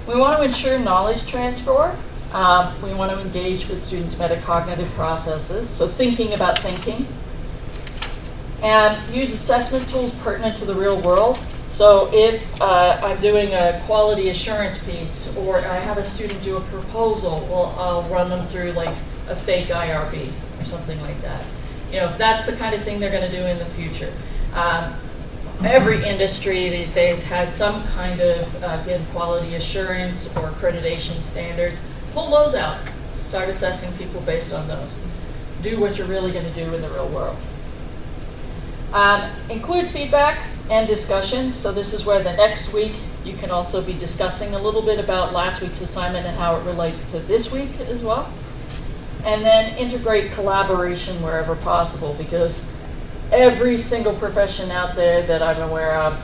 We want to ensure knowledge transfer. We want to engage with students' metacognitive processes, so thinking about thinking. And use assessment tools pertinent to the real world. So if I'm doing a quality assurance piece, or I have a student do a proposal, well, I'll run them through like a fake IRB or something like that. You know, if that's the kind of thing they're going to do in the future. Every industry these days has some kind of, again, quality assurance or accreditation standards. Pull those out. Start assessing people based on those. Do what you're really going to do in the real world. Include feedback and discussion. So this is where the next week you can also be discussing a little bit about last week's assignment and how it relates to this week as well. And then integrate collaboration wherever possible, because every single profession out there that I'm aware of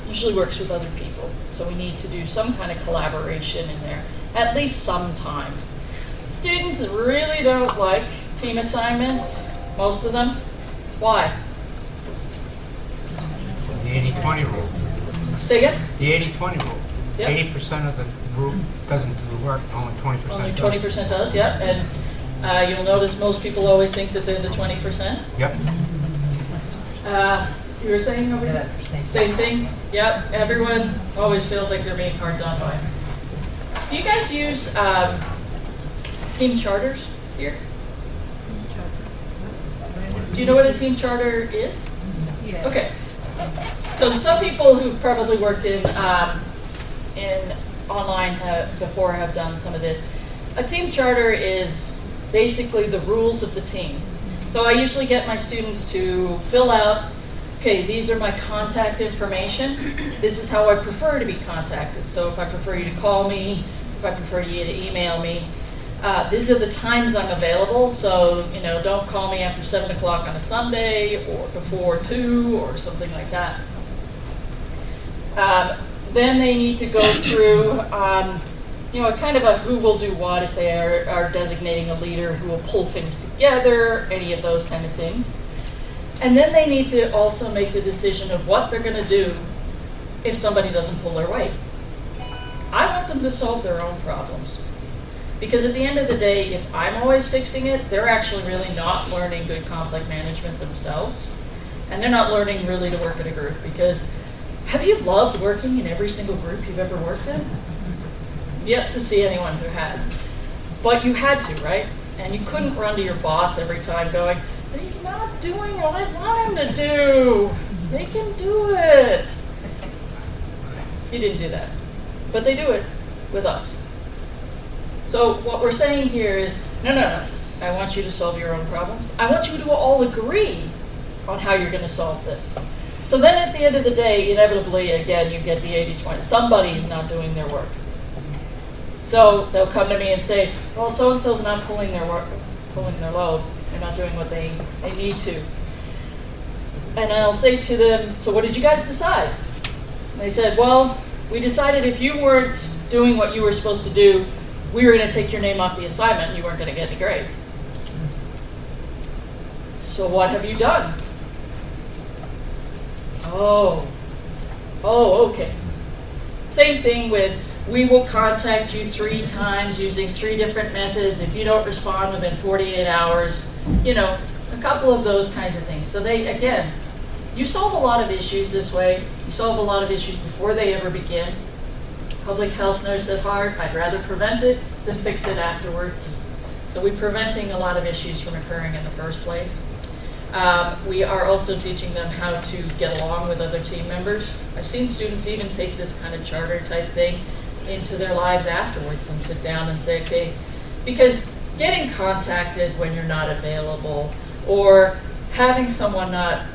usually works with other people. So we need to do some kind of collaboration in there, at least sometimes. Students really don't like team assignments, most of them. Why? The 80-20 rule. Say again? The 80-20 rule. Yep. 80% of the group doesn't do the work, only 20% Only does. 20% does, yeah. And you'll notice most people always think that they're the 20%. Yep. You were saying over Yeah, there? that's the same. Same thing? Yep. Everyone always feels like they're being hard done by. Do you guys use team charters here? Do you know what a team charter is? Yes. Okay. So some people who've probably worked in online before have done some of this. A team charter is basically the rules of the team. So I usually get my students to fill out, okay, these are my contact information. This is how I prefer to be contacted. So if I prefer you to call me, if I prefer you to email me, these are the times I'm available. So, you know, don't call me after 7 o'clock on a Sunday or before 2 or something like that. Then they need to go through, you know, kind of a who will do what if they are designating a leader who will pull things together, any of those kind of things. And then they need to also make the decision of what they're going to do if somebody doesn't pull their weight. I want them to solve their own problems. Because at the end of the day, if I'm always fixing it, they're actually really not learning good conflict management themselves. And they're not learning really to work in a group. Because have you loved working in every single group you've ever worked in? Yet to see anyone who has. But you had to, right? And you couldn't run to your boss every time going, but he's not doing what I want him to do. Make him do it. You didn't do that. But they do it with us. So what we're saying here is, no. I want you to solve your own problems. I want you to all agree on how you're going to solve this. So then at the end of the day, inevitably, again, you get the 80-20. Somebody's not doing their work. So they'll come to me and say, well, so-and-so's not pulling their load. They're not doing what they need to. And I'll say to them, so what did you guys decide? And they said, well, we decided if you weren't doing what you were supposed to do, we were going to take your name off the assignment and you weren't going to get any grades. So what have you done? Oh, okay. Same thing with, we will contact you 3 times using 3 different methods. If you don't respond within 48 hours, you know, a couple of those kinds of things. So they, again, you solve a lot of issues this way. You solve a lot of issues before they ever begin. Public health nurse at heart, I'd rather prevent it than fix it afterwards. So we're preventing a lot of issues from occurring in the first place. We are also teaching them how to get along with other team members. I've seen students even take this kind of charter type thing into their lives afterwards and sit down and say, okay, because getting contacted when you're not available or having someone not,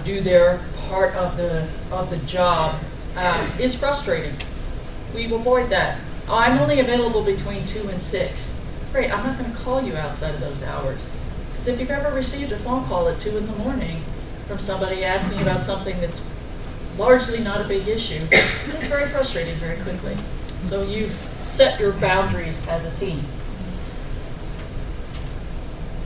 do their part of the job is frustrating. We avoid that. Oh, I'm only available between 2 and 6. Great, I'm not going to call you outside of those hours. Because if you've ever received a phone call at 2 in the morning from somebody asking about something that's largely not a big issue, it's very frustrating very quickly. So you've set your boundaries as a team.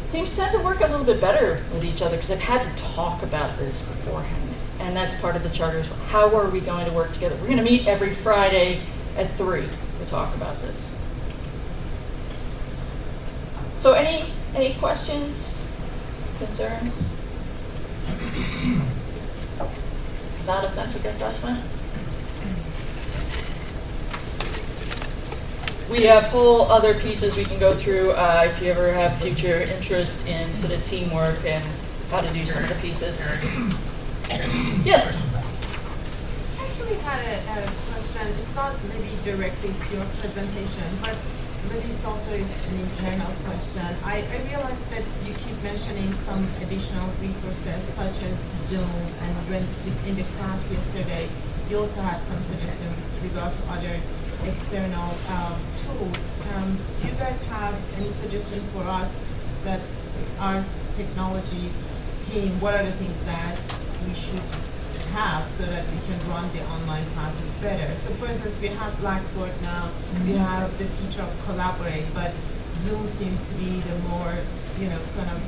Teams tend to work a little bit better with each other because they've had to talk about this beforehand. And that's part of the charter. How are we going to work together? We're going to meet every Friday at 3 to talk about this. So any questions, concerns about authentic assessment? We have whole other pieces we can go through if you ever have future interest in sort of teamwork and how to do some of the pieces. Yes? I actually had a question. It's not maybe directly to your presentation, but maybe it's also an internal question. I realized that you keep mentioning some additional resources such as Zoom, and when in the class yesterday, you also had some suggestions with regard to other external tools. Do you guys have any suggestion for us that our technology team, what are the things that we should have so that we can run the online classes better? So for instance, we have Blackboard now, we have the feature of Collaborate, but Zoom seems to be the more, kind of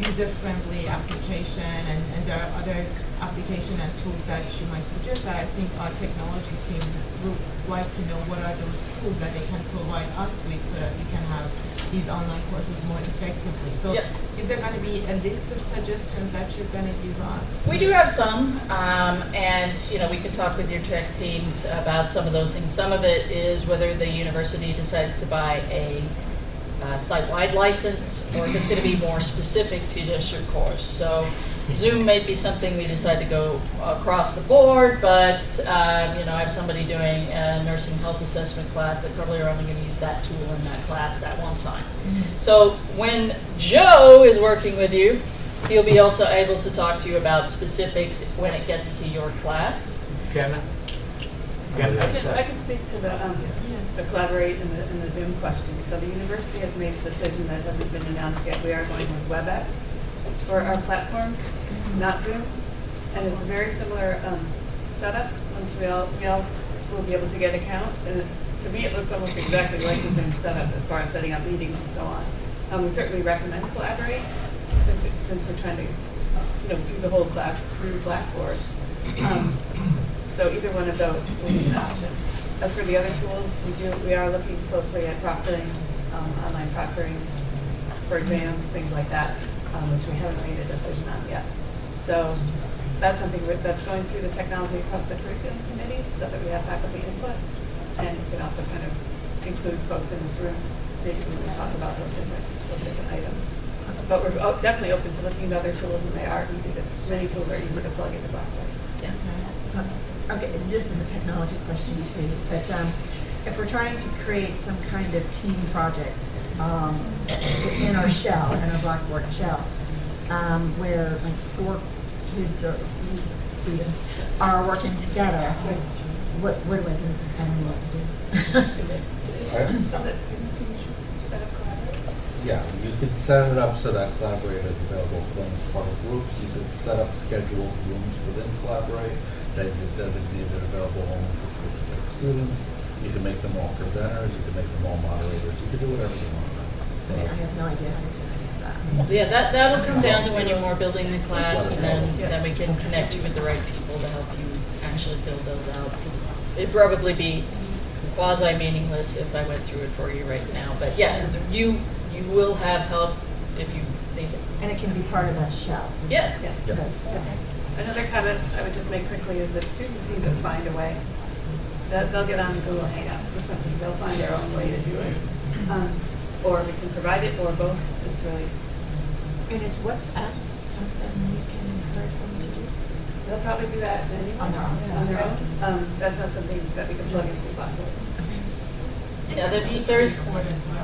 user-friendly application, and there are other application and tools that you might suggest that I think our technology team would like to know what are those tools that they can provide us with so that we can have these online courses more effectively. So Yep. Is there going to be a list of suggestions that you're going to give us? We do have some, and we can talk with your tech teams about some of those things. Some of it is whether the university decides to buy a site-wide license, or if it's going to be more specific to just your course. So Zoom may be something we decide to go across the board, but I have somebody doing a nursing health assessment class. They probably are only going to use that tool in that class that one time. So when Joe is working with you, he'll be also able to talk to you about specifics when it gets to your class. Kevin? I can speak to the Collaborate and the Zoom question. So the university has made a decision that hasn't been announced yet. We are going with WebEx for our platform, not Zoom. And it's a very similar setup. Once we all will be able to get accounts. And to me, it looks almost exactly like the Zoom setup as far as setting up meetings and so on. We certainly recommend Collaborate since we're trying to do the whole class through Blackboard. So either one of those will be an option. As for the other tools, we are looking closely at proctoring, online proctoring for exams, things like that, which we haven't made a decision on yet. So that's something that's going through the technology across the curriculum committee so that we have faculty input, and we can also kind of include folks in this room maybe when we talk about those different items. But we're definitely open to looking at other tools, and many tools are easy to plug into Blackboard. Okay, this is a technology question too, but if we're trying to create some kind of team project in our shell, in our Blackboard shell, where like 4 kids or students are working together, what do I do? I don't know what to do. So that students can set up Collaborate. Yeah, you could set it up so that Collaborate is available for them as part of groups. You could set up scheduled rooms within Collaborate that you've designated available only for specific students. You can make them all presenters. You can make them all moderators. You can do whatever you want. So, I have no idea how to do any of that. Yeah, that'll come down to when you're more building the class, and then we can connect you with the right people to help you actually build those out. 'Cause it'd probably be quasi-meaningless if I went through it for you right now. But yeah, you will have help if you need it. And it can be part of that shell. Yeah. Yes. Yes. Another comment I would just make quickly is that students seem to find a way. They'll get on Google Hangout or something. They'll find their own way to do it. Or we can provide it, or both. It's really. And is WhatsApp something we can encourage them to do? They'll probably do that On their own. On their own. That's not something that we can plug into Blackboard. Yeah, there's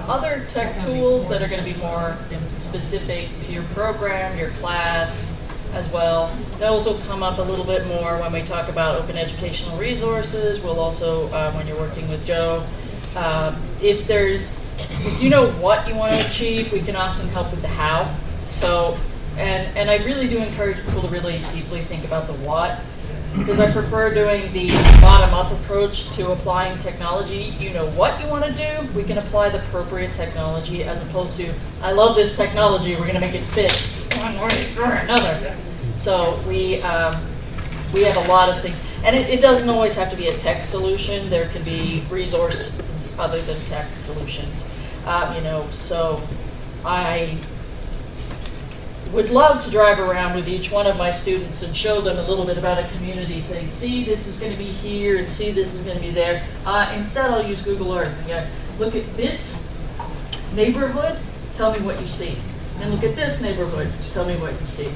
other tech tools that are going to be more specific to your program, your class as well. Those will come up a little bit more when we talk about open educational resources. We'll also, when you're working with Joe, if you know what you want to achieve, we can often help with the how. So, and I really do encourage people to really deeply think about the what, because I prefer doing the bottom-up approach to applying technology. You know what you want to do, we can apply the appropriate technology, as opposed to, I love this technology, we're going to make it fit one way or another. So we have a lot of things, and it doesn't always have to be a tech solution. There can be resources other than tech solutions. So I would love to drive around with each one of my students and show them a little bit about a community, saying, see, this is going to be here, and see, this is going to be there. Instead, I'll use Google Earth and go, look at this neighborhood, tell me what you see. And then look at this neighborhood, tell me what you see.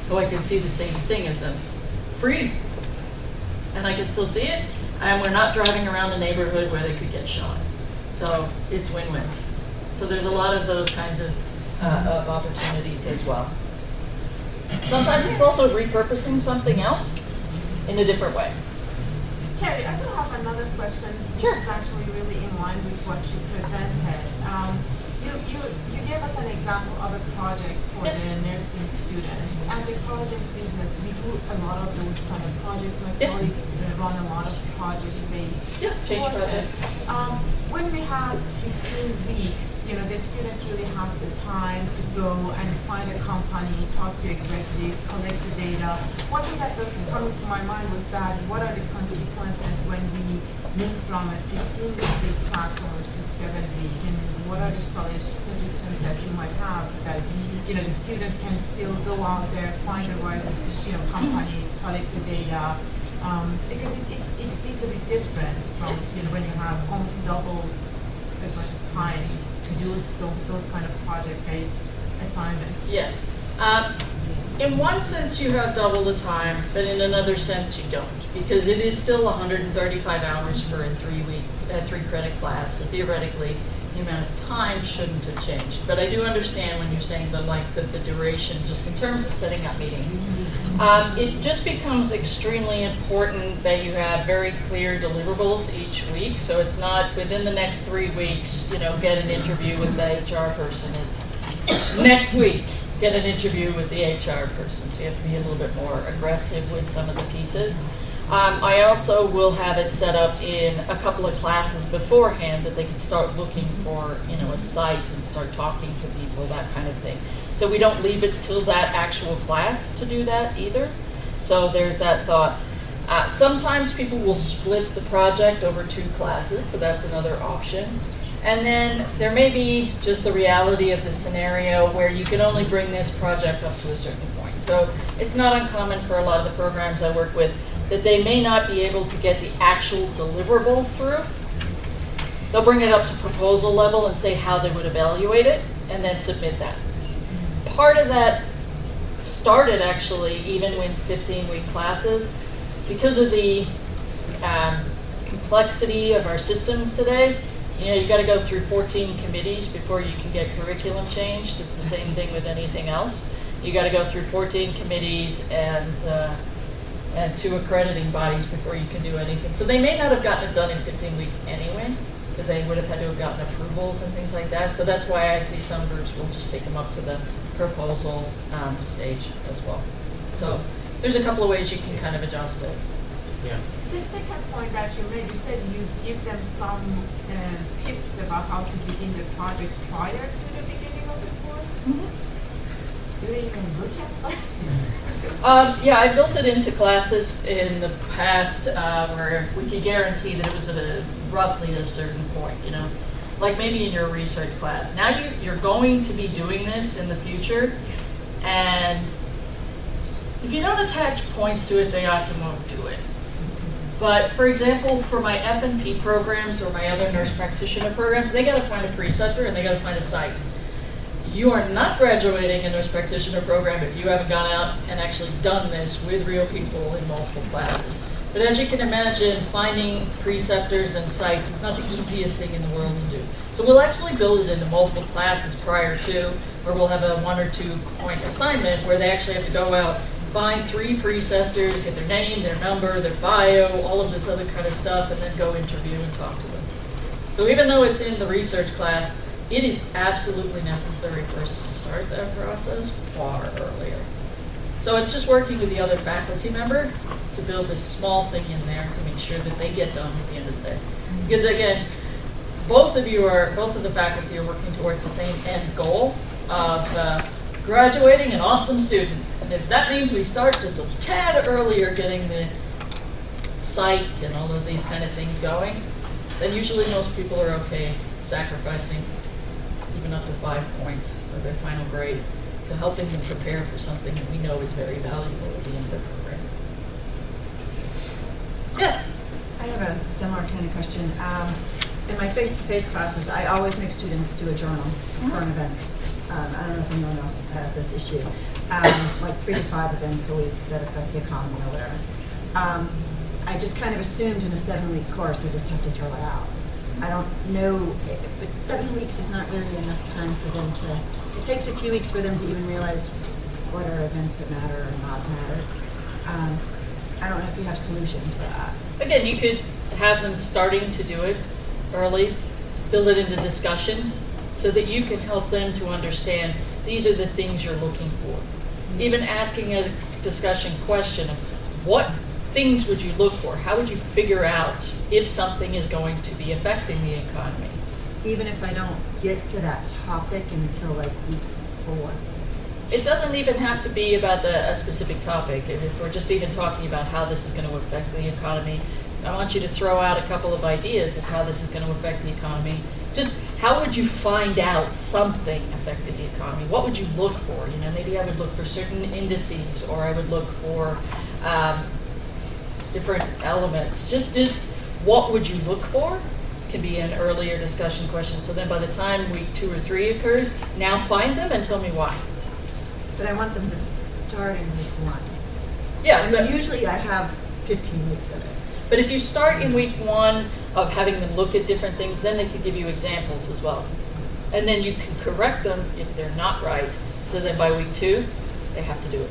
So I can see the same thing as them. Free. And I can still see it, and we're not driving around a neighborhood where they could get shot. So it's win-win. So there's a lot of those kinds of opportunities as well. Sometimes it's also repurposing something else in a different way. Carrie, I do have another question, which Sure. is actually really in line with what you presented. You gave us an example of a project for Yeah. the nursing students. At the project business, we do a lot of those kind of projects. My Yeah. colleagues run a lot of project-based Change courses. projects. When we have 15 weeks, the students really have the time to go and find a company, talk to executives, collect the data. One thing that was coming to my mind was that what are the consequences when we move from a 15-week platform to 7-week, and what are the suggestions that you might have that the students can still go out there, find the right companies, collect the data, because it is a bit different from when you have almost double as much as time to do those kind of project-based assignments. Yes. In one sense, you have double the time, but in another sense, you don't, because it is still 135 hours for a 3-credit class. So theoretically, the amount of time shouldn't have changed. But I do understand when you're saying the length of the duration, just in terms of setting up meetings. It just becomes extremely important that you have very clear deliverables each week. So it's not within the next 3 weeks, get an interview with the HR person. It's next week, get an interview with the HR person. So you have to be a little bit more aggressive with some of the pieces. I also will have it set up in a couple of classes beforehand that they can start looking for, a site and start talking to people, that kind of thing. So we don't leave it till that actual class to do that either. So there's that thought. Sometimes people will split the project over 2 classes, so that's another option. And then there may be just the reality of the scenario where you can only bring this project up to a certain point. So it's not uncommon for a lot of the programs I work with that they may not be able to get the actual deliverable through. They'll bring it up to proposal level and say how they would evaluate it, and then submit that. Part of that started actually even with 15-week classes because of the complexity of our systems today. You got to go through 14 committees before you can get curriculum changed. It's the same thing with anything else. You got to go through 14 committees and 2 accrediting bodies before you can do anything. So they may not have gotten it done in 15 weeks anyway, because they would have had to have gotten approvals and things like that. So that's why I see some groups will just take them up to the proposal stage as well. So there's a couple of ways you can kind of adjust it. Yeah. The second point that you made, you said you give them some tips about how to begin the project prior to the beginning of the course. Mm-hmm. Do they even look at that? Yeah, I built it into classes in the past where we could guarantee that it was at roughly a certain point, like maybe in your research class. Now you're going to be doing this in the future, and if you don't attach points to it, they often won't do it. But for example, for my F&P programs or my other nurse practitioner programs, they got to find a preceptor and they got to find a site. You are not graduating a nurse practitioner program if you haven't gone out and actually done this with real people in multiple classes. But as you can imagine, finding preceptors and sites is not the easiest thing in the world to do. So we'll actually build it into multiple classes prior to, or we'll have a 1 or 2 point assignment where they actually have to go out, find 3 preceptors, get their name, their number, their bio, all of this other kind of stuff, and then go interview and talk to them. So even though it's in the research class, it is absolutely necessary for us to start that process far earlier. So it's just working with the other faculty member to build this small thing in there to make sure that they get done at the end of the day. Because again, both of the faculty are working towards the same end goal of graduating an awesome student. And if that means we start just a tad earlier getting the site and all of these kind of things going, then usually most people are okay sacrificing even up to 5 points of their final grade to helping them prepare for something that we know is very valuable at the end of their program. Yes? I have a similar kind of question. In my face-to-face classes, I always make students do a journal of current events. I don't know if anyone else has this issue. Like 3 to 5 events a week that affect the economy or whatever. I just kind of assumed in a 7-week course I just have to throw it out. I don't know, but 7 weeks is not really enough time for them to, it takes a few weeks for them to even realize what are events that matter or not matter. I don't know if you have solutions for that. Again, you could have them starting to do it early, build it into discussions so that you can help them to understand these are the things you're looking for. Even asking a discussion question of what things would you look for? How would you figure out if something is going to be affecting the economy? Even if I don't get to that topic until like week 4. It doesn't even have to be about a specific topic. If we're just even talking about how this is going to affect the economy, I want you to throw out a couple of ideas of how this is going to affect the economy. Just how would you find out something affected the economy? What would you look for? You know, maybe I would look for certain indices, or I would look for different elements. Just what would you look for can be an earlier discussion question. So then by the time week 2 or 3 occurs, now find them and tell me why. But I want them to start in week 1. Yeah, I mean, usually I have 15 weeks of it. but if you start in week 1 of having them look at different things, then they can give you examples as well. And then you can correct them if they're not right. So then by week 2, they have to do it.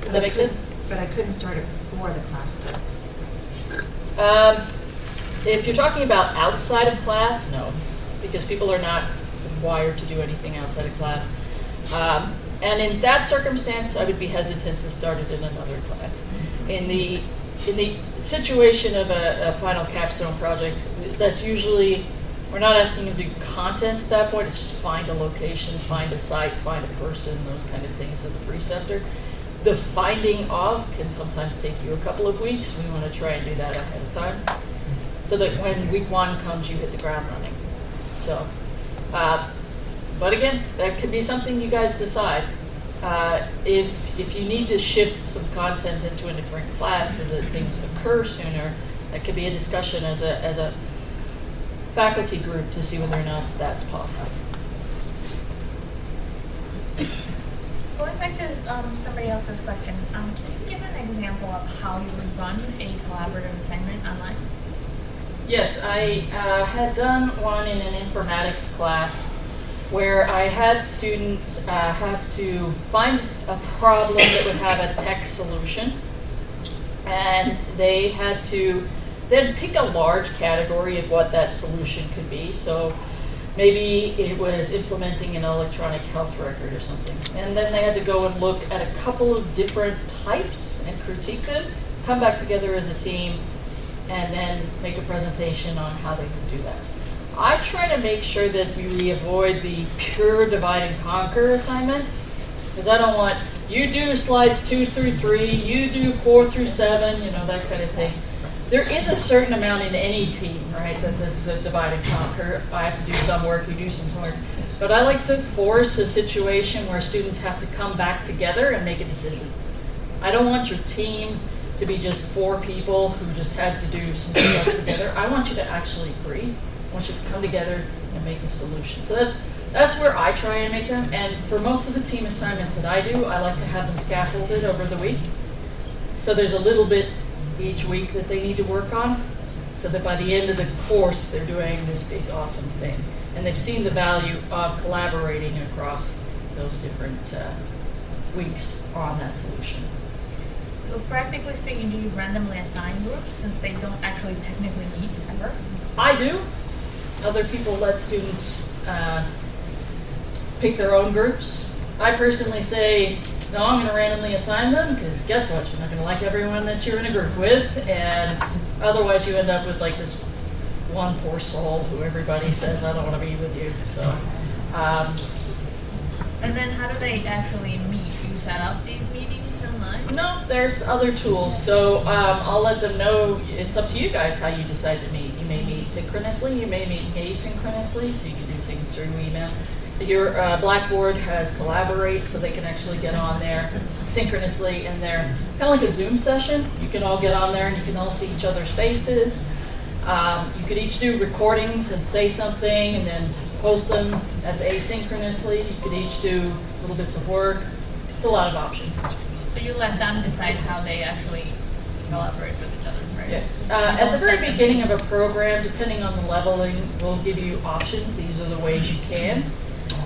Does that make sense? But I couldn't start it before the class starts. If you're talking about outside of class, no, because people are not wired to do anything outside of class. And in that circumstance, I would be hesitant to start it in another class. In the situation of a final capstone project, that's usually, we're not asking them to do content at that point, it's just find a location, find a site, find a person, those kind of things as a preceptor. The finding of can sometimes take you a couple of weeks. We want to try and do that ahead of time so that when week 1 comes, you hit the ground running. So, but again, that could be something you guys decide. If you need to shift some content into a different class so that things occur sooner, that could be a discussion as a faculty group to see whether or not that's possible. Going back to somebody else's question, can you give an example of how you would run a collaborative assignment online? Yes, I had done one in an informatics class where I had students have to find a problem that would have a tech solution, and they had to then pick a large category of what that solution could be. So maybe it was implementing an electronic health record or something. And then they had to go and look at a couple of different types and critique them, come back together as a team, and then make a presentation on how they could do that. I try to make sure that we avoid the pure divide and conquer assignments, because I don't want, you do slides 2 through 3, you do 4 through 7, you know, that kind of thing. There is a certain amount in any team, right, that this is a divide and conquer. I have to do some work, you do some work. But I like to force a situation where students have to come back together and make a decision. I don't want your team to be just 4 people who just had to do some stuff together. I want you to actually agree. I want you to come together and make a solution. So that's where I try and make them. And for most of the team assignments that I do, I like to have them scaffolded over the week. So there's a little bit each week that they need to work on, so that by the end of the course, they're doing this big, awesome thing. And they've seen the value of collaborating across those different weeks on that solution. So practically speaking, do you randomly assign groups since they don't actually technically meet ever? I do. Other people let students pick their own groups. I personally say, no, I'm going to randomly assign them, because guess what? You're not going to like everyone that you're in a group with, and otherwise you end up with like this one poor soul who everybody says, I don't want to be with you. So, And then how do they actually meet? You set up these meetings online? no, there's other tools. So I'll let them know, it's up to you guys how you decide to meet. You may meet synchronously, you may meet asynchronously, so you can do things through email. Your Blackboard has Collaborate, so they can actually get on there synchronously in there. Kind of like a Zoom session. You can all get on there and you can all see each other's faces. You could each do recordings and say something and then post them. That's asynchronously. You could each do little bits of work. It's a lot of options. So you let them decide how they actually collaborate with each other, right? Yes. You At don't the very set them- beginning of a program, depending on the leveling, we'll give you options. These are the ways you can.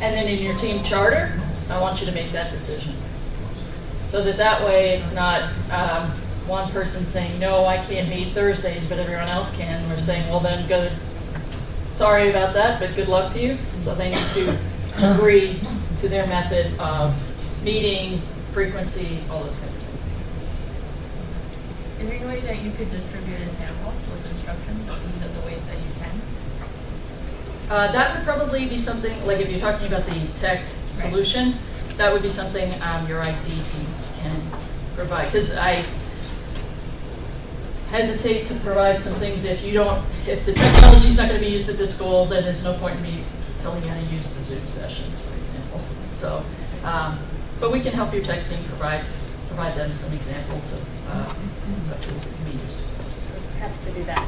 And then in your team charter, I want you to make that decision. So that way it's not one person saying, no, I can't meet Thursdays, but everyone else can. We're saying, well then good, sorry about that, but good luck to you. So they need to agree to their method of meeting, frequency, all those kinds of things. Is there any way that you could distribute a sample with instructions of these are the ways that you can? That would probably be something, like if you're talking about the tech solutions, that would be something your IT team can provide. Because I hesitate to provide some things if the technology's not going to be used at this school, then there's no point in me telling you how to use the Zoom sessions, for example. So, but we can help your tech team provide them some examples of tools that can be used. Happy to do that.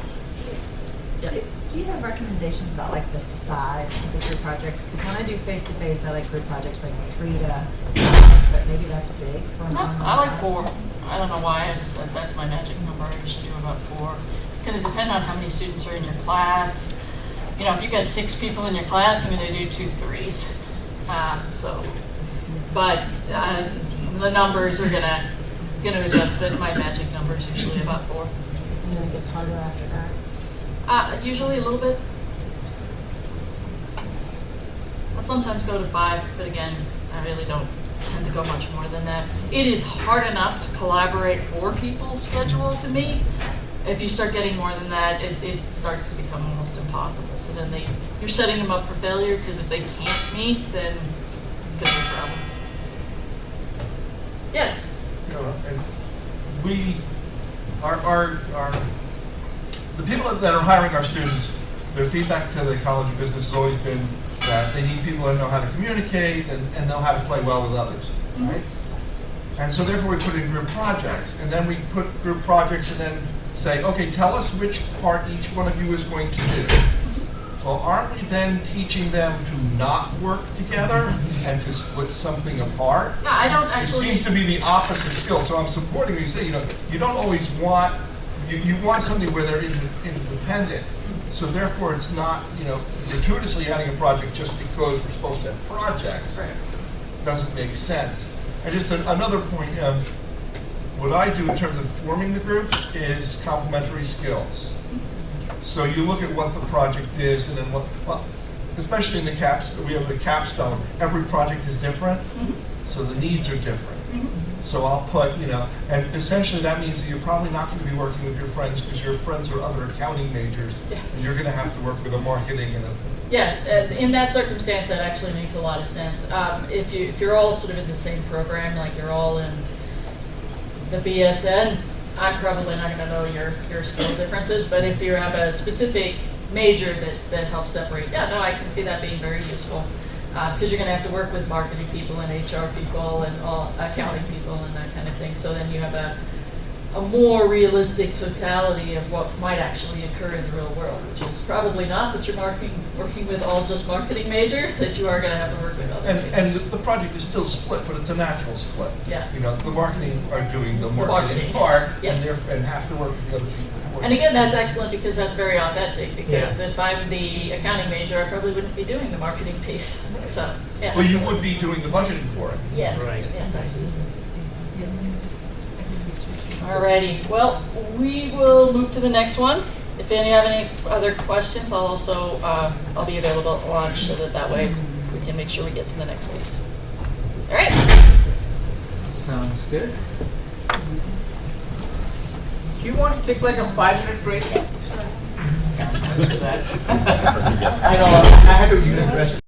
Yeah. Do you have recommendations about like the size of the group projects? Because when I do face-to-face, I like group projects like 3 to 5, but maybe that's big for an No, online I like class. 4. I don't know why, I just like, that's my magic number. I usually do about 4. It's gonna depend on how many students are in your class. You know, if you've got 6 people in your class, I'm gonna do 2 3s. But the numbers are gonna adjust, but my magic number is usually about 4. And then it gets harder after that. Usually a little bit. I'll sometimes go to 5, but again, I really don't tend to go much more than that. It is hard enough to collaborate 4 people's schedule to meet. If you start getting more than that, it starts to become almost impossible. So then you're setting them up for failure, because if they can't meet, then it's going to be a problem. Yes? You know, and the people that are hiring our students, their feedback to the College of Business has always been that they need people that know how to communicate and know how to play well with others, right? And so therefore we put in group projects, and then we put group projects and then say, okay, tell us which part each one of you is going to do. Well, aren't we then teaching them to not work together and to split something apart? Yeah, I don't actually. It seems to be the opposite skill. So I'm supporting you. Say, you don't always want, you want something where they're independent. So therefore, it's not, gratuitously adding a project just because we're supposed to have projects. Right. Doesn't make sense. And just another point, what I do in terms of forming the groups is complementary skills. So you look at what the project is, and then especially in the we have the capstone. Every project is different, so the needs are different. So I'll put, and essentially that means that you're probably not going to be working with your friends because your friends are other accounting majors, and you're going to have to work with a marketing and a. Yeah, in that circumstance, that actually makes a lot of sense. If you're all sort of in the same program, like you're all in the BSN, I'm probably not going to know your skill differences, but if you have a specific major that helps separate, I can see that being very useful. Because you're going to have to work with marketing people and HR people and all accounting people and that kind of thing. So then you have a more realistic totality of what might actually occur in the real world, which is probably not that you're working with all just marketing majors, that you are going to have to work with other majors. And the project is still split, but it's a natural split. Yeah. You know, the marketing are doing the marketing, marketing part, yes. and have to work with the other people. And again, that's excellent because that's very authentic, because Yeah. if I'm the accounting major, I probably wouldn't be doing the marketing piece. So, yeah. Well, you would be doing the budgeting for it. Yes, Right. yes, absolutely. Alrighty, well, we will move to the next one. If any have any other questions, I'll also, I'll be available at lunch so that way we can make sure we get to the next piece. All right. Sounds good. Do you want to take like a 5-minute break? I know, I had to use the restroom.